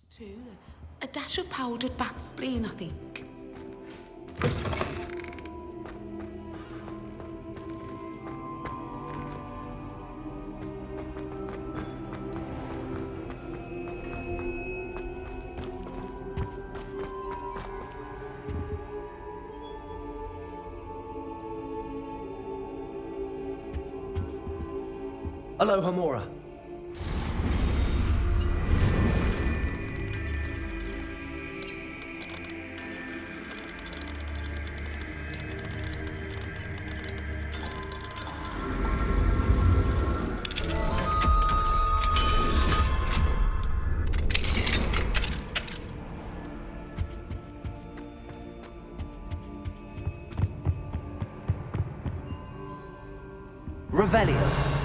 Too. A dash of powdered bat spleen, I think. Aloha Mora. Revelio.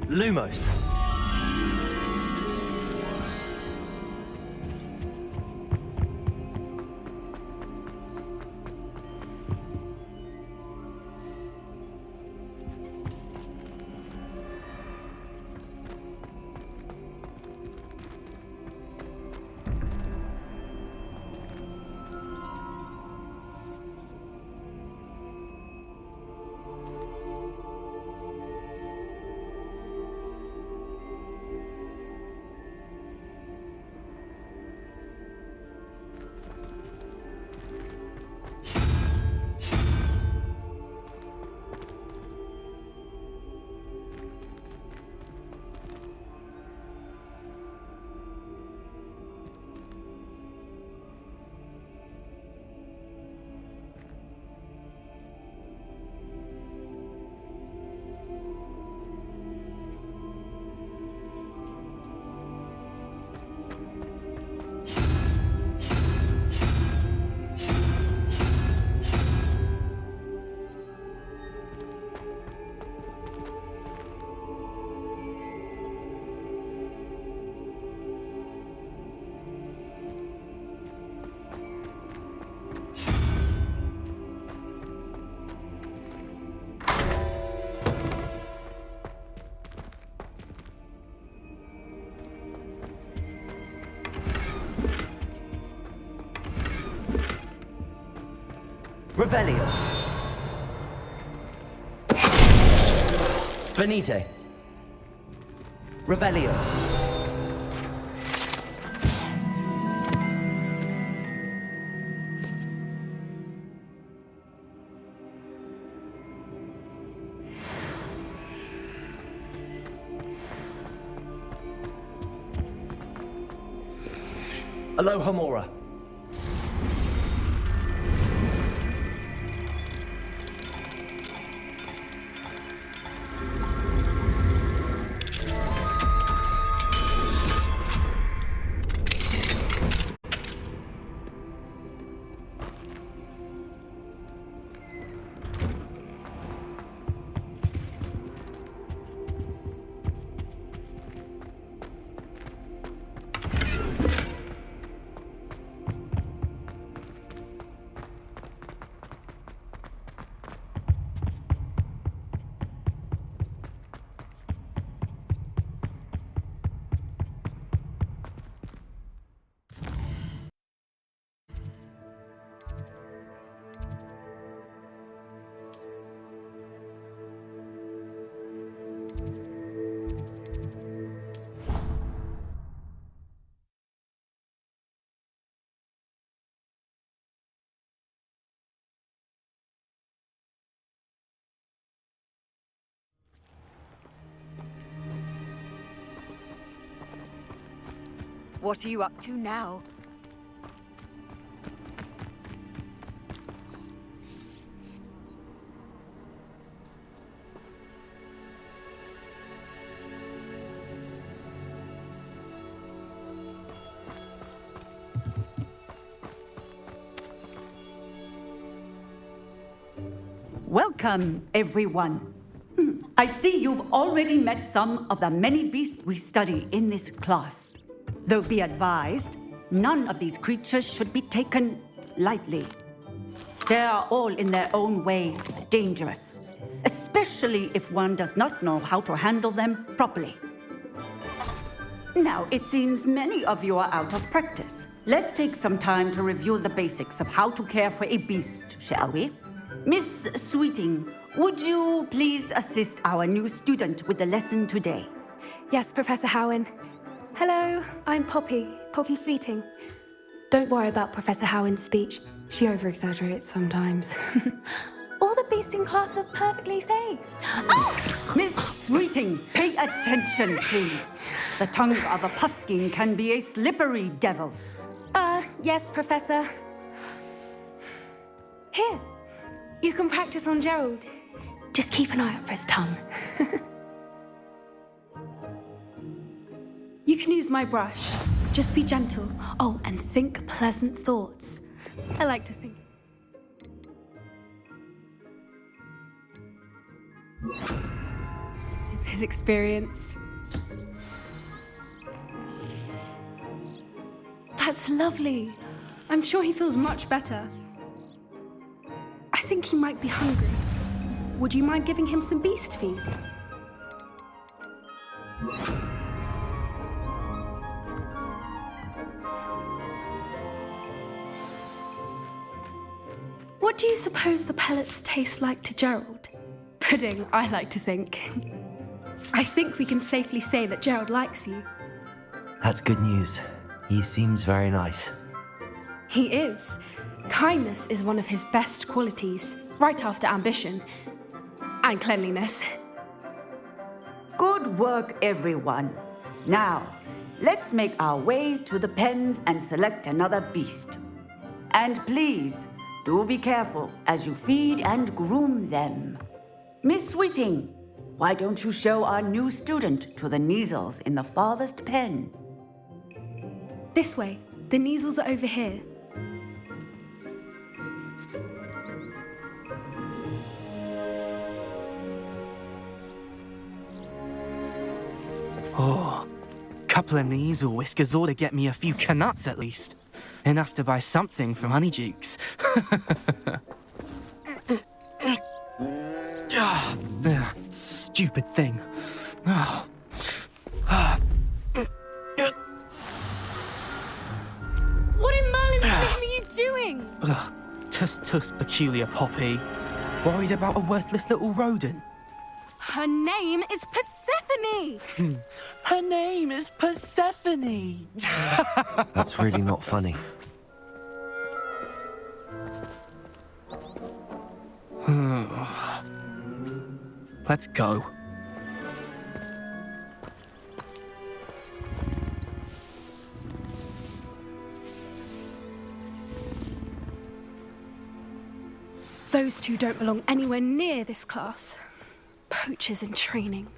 Lumos. Revelio. Venite. Revelio. Aloha Mora. What are you up to now? Welcome, everyone. I see you've already met some of the many beasts we study in this class. Though be advised, none of these creatures should be taken lightly. They are all in their own way dangerous, especially if one does not know how to handle them properly. Now, it seems many of you are out of practice. Let's take some time to review the basics of how to care for a beast, shall we? Miss Sweeting, would you please assist our new student with the lesson today? Yes, Professor Howen. Hello, I'm Poppy Sweeting. Don't worry about Professor Howen's speech. She over-exaggerates sometimes. All the beasts in class are perfectly safe. Oh! Miss Sweeting, pay attention, please. The tongue of a puffskein can be a slippery devil. Yes, Professor. Here, you can practice on Gerald. Just keep an eye out for his tongue. You can use my brush. Just be gentle. Oh, and think pleasant thoughts. I like to think. Just his experience. That's lovely. I'm sure he feels much better. I think he might be hungry. Would you mind giving him some beast feed? What do you suppose the pellets taste like to Gerald? Pudding, I like to think. I think we can safely say that Gerald likes you. That's good news. He seems very nice. He is. Kindness is one of his best qualities, right after ambition. And cleanliness. Good work, everyone. Now, let's make our way to the pens and select another beast. And please, do be careful as you feed and groom them. Miss Sweeting, why don't you show our new student to the Neasels in the farthest pen? This way. The Neasels are over here. Oh, couple of Neasel whiskers ought to get me a few canuts at least. Enough to buy something from Honeydukes. Stupid thing. What in Merlin's name are you doing? Tuss, peculiar Poppy. Worried about a worthless little rodent? Her name is Persephone! Her name is Persephone! That's really not funny. Let's go. Those two don't belong anywhere near this class. Poachers in training.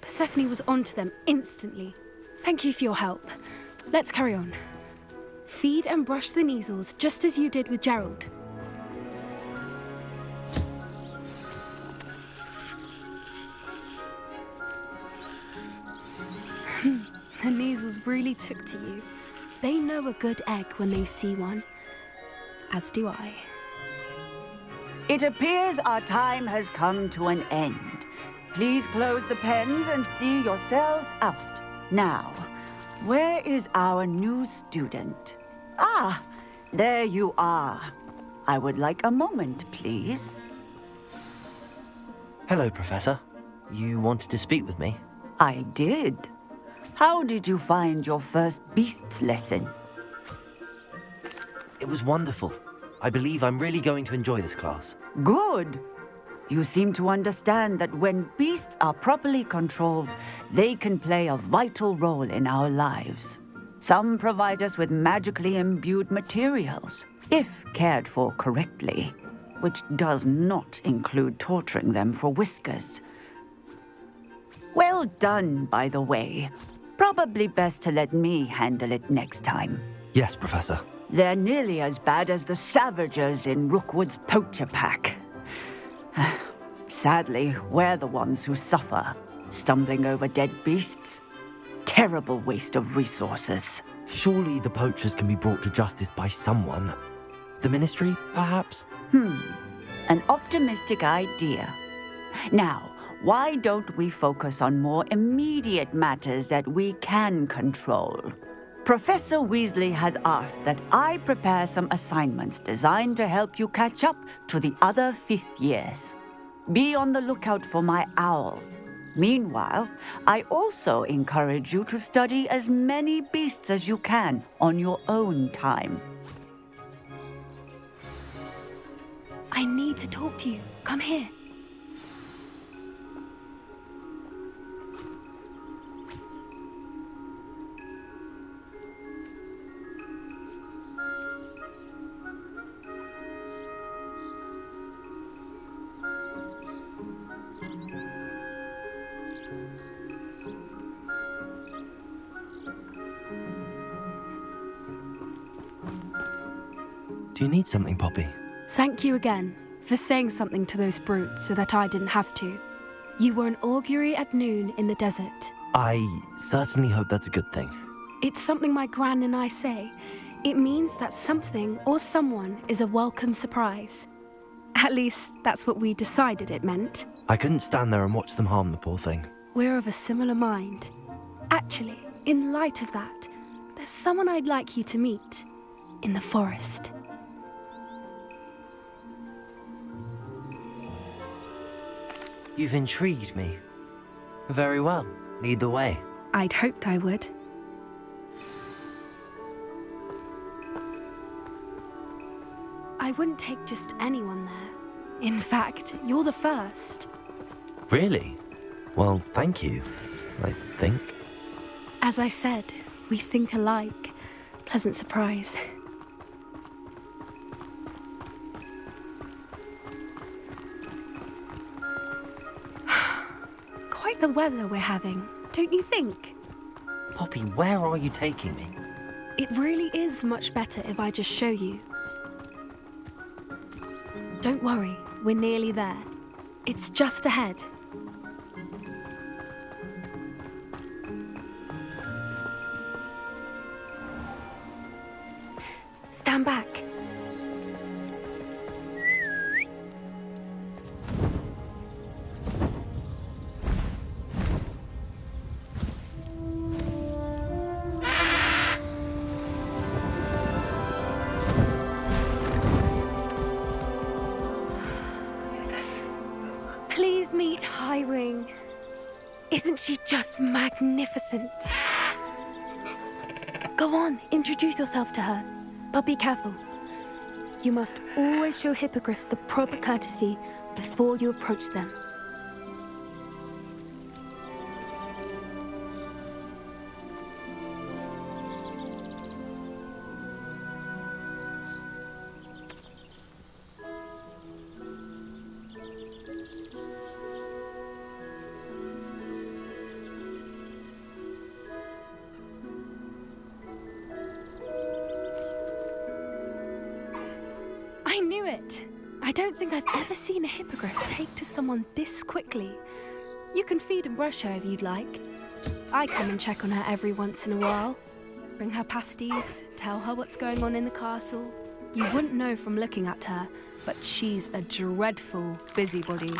Persephone was onto them instantly. Thank you for your help. Let's carry on. Feed and brush the Neasels just as you did with Gerald. The Neasels really took to you. They know a good egg when they see one. As do I. It appears our time has come to an end. Please close the pens and see yourselves out. Now, where is our new student? Ah, there you are. I would like a moment, please. Hello, Professor. You wanted to speak with me? I did. How did you find your first beasts lesson? It was wonderful. I believe I'm really going to enjoy this class. Good. You seem to understand that when beasts are properly controlled, they can play a vital role in our lives. Some provide us with magically imbued materials, if cared for correctly, which does not include torturing them for whiskers. Well done, by the way. Probably best to let me handle it next time. Yes, Professor. They're nearly as bad as the Savagers in Rookwood's poacher pack. Sadly, we're the ones who suffer, stumbling over dead beasts. Terrible waste of resources. Surely the poachers can be brought to justice by someone. The Ministry, perhaps? An optimistic idea. Now, why don't we focus on more immediate matters that we can control? Professor Weasley has asked that I prepare some assignments designed to help you catch up to the other fifth years. Be on the lookout for my owl. Meanwhile, I also encourage you to study as many beasts as you can on your own time. I need to talk to you. Come here. Do you need something, Poppy? Thank you again for saying something to those brutes so that I didn't have to. You were an augury at noon in the desert. I certainly hope that's a good thing. It's something my gran and I say. It means that something or someone is a welcome surprise. At least, that's what we decided it meant. I couldn't stand there and watch them harm the poor thing. We're of a similar mind. Actually, in light of that, there's someone I'd like you to meet in the forest. You've intrigued me. Very well. Lead the way. I'd hoped I would. I wouldn't take just anyone there. In fact, you're the first. Really? Well, thank you, I think. As I said, we think alike. Pleasant surprise. Quite the weather we're having, don't you think? Poppy, where are you taking me? It really is much better if I just show you. Don't worry, we're nearly there. It's just ahead. Stand back. Please meet Highwing. Isn't she just magnificent? Go on, introduce yourself to her. But be careful. You must always show hippogriffs the proper courtesy before you approach them. I knew it! I don't think I've ever seen a hippogriff take to someone this quickly. You can feed and brush her if you'd like. I come and check on her every once in a while. Bring her pasties, tell her what's going on in the castle. You wouldn't know from looking at her, but she's a dreadful busybody.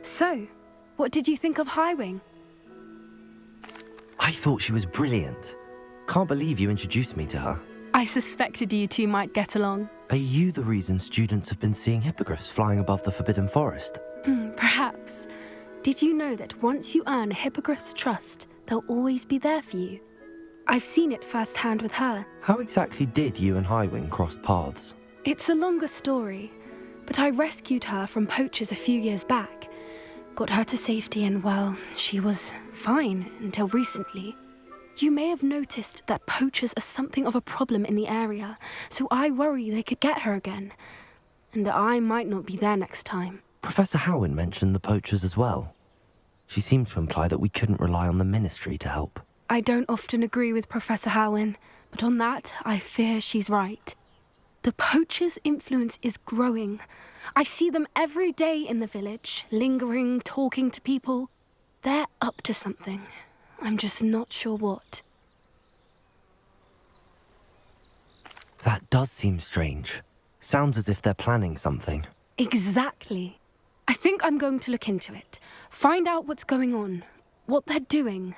So, what did you think of Highwing? I thought she was brilliant. Can't believe you introduced me to her. I suspected you two might get along. Are you the reason students have been seeing hippogriffs flying above the Forbidden Forest? Perhaps. Did you know that once you earn a hippogriff's trust, they'll always be there for you? I've seen it firsthand with her. How exactly did you and Highwing cross paths? It's a longer story, but I rescued her from poachers a few years back. Got her to safety and, well, she was fine until recently. You may have noticed that poachers are something of a problem in the area, so I worry they could get her again. And I might not be there next time. Professor Howin mentioned the poachers as well. She seemed to imply that we couldn't rely on the Ministry to help. I don't often agree with Professor Howin, but on that, I fear she's right. The poachers' influence is growing. I see them every day in the village, lingering, talking to people. They're up to something. I'm just not sure what. That does seem strange. Sounds as if they're planning something. Exactly. I think I'm going to look into it. Find out what's going on, what they're doing.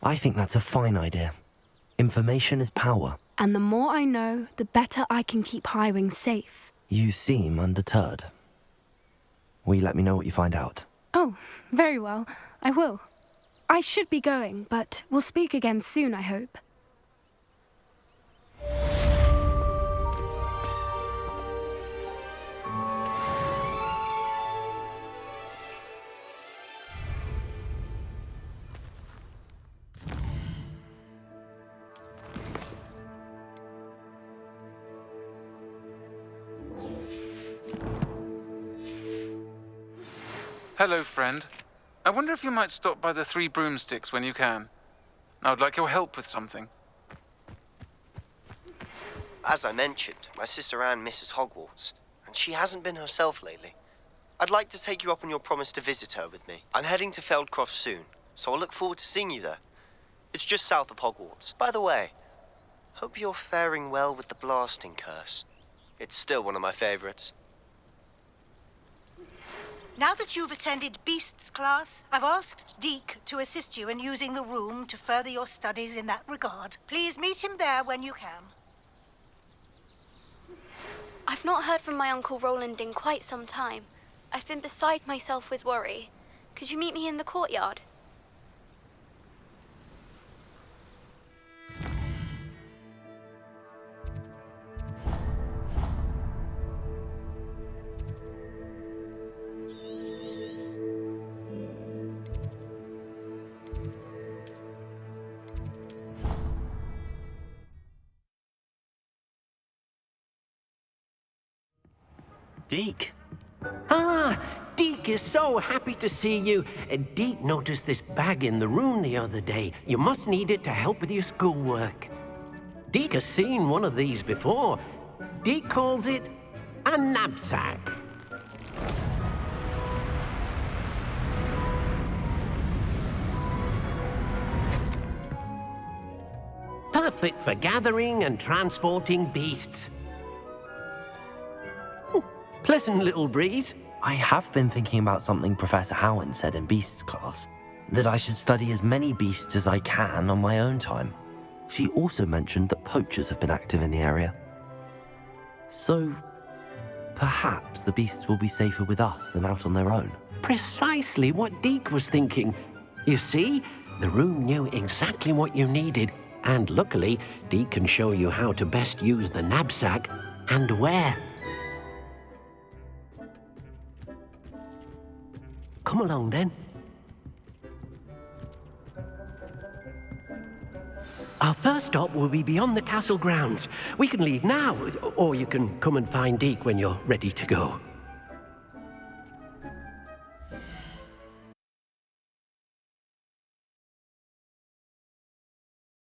I think that's a fine idea. Information is power. And the more I know, the better I can keep Highwing safe. You seem undeterred. Will you let me know what you find out? Oh, very well. I will. I should be going, but we'll speak again soon, I hope. Hello, friend. I wonder if you might stop by the Three Broomsticks when you can. I would like your help with something. As I mentioned, my sister Anne misses Hogwarts, and she hasn't been herself lately. I'd like to take you up on your promise to visit her with me. I'm heading to Feldcroft soon, so I'll look forward to seeing you there. It's just south of Hogwarts. By the way, hope you're faring well with the blasting curse. It's still one of my favorites. Now that you've attended Beasts class, I've asked Deke to assist you in using the room to further your studies in that regard. Please meet him there when you can. I've not heard from my Uncle Roland in quite some time. I've been beside myself with worry. Could you meet me in the courtyard? Deke. Ah, Deke is so happy to see you. Deke noticed this bag in the room the other day. You must need it to help with your schoolwork. Deke has seen one of these before. Deke calls it a knapsack. Perfect for gathering and transporting beasts. Pleasant little breeze. I have been thinking about something Professor Howin said in Beasts class, that I should study as many beasts as I can on my own time. She also mentioned that poachers have been active in the area. So, perhaps the beasts will be safer with us than out on their own. Precisely what Deke was thinking. You see, the room knew exactly what you needed, and luckily, Deke can show you how to best use the knapsack and where. Come along, then. Our first stop will be beyond the castle grounds. We can leave now, or you can come and find Deke when you're ready to go.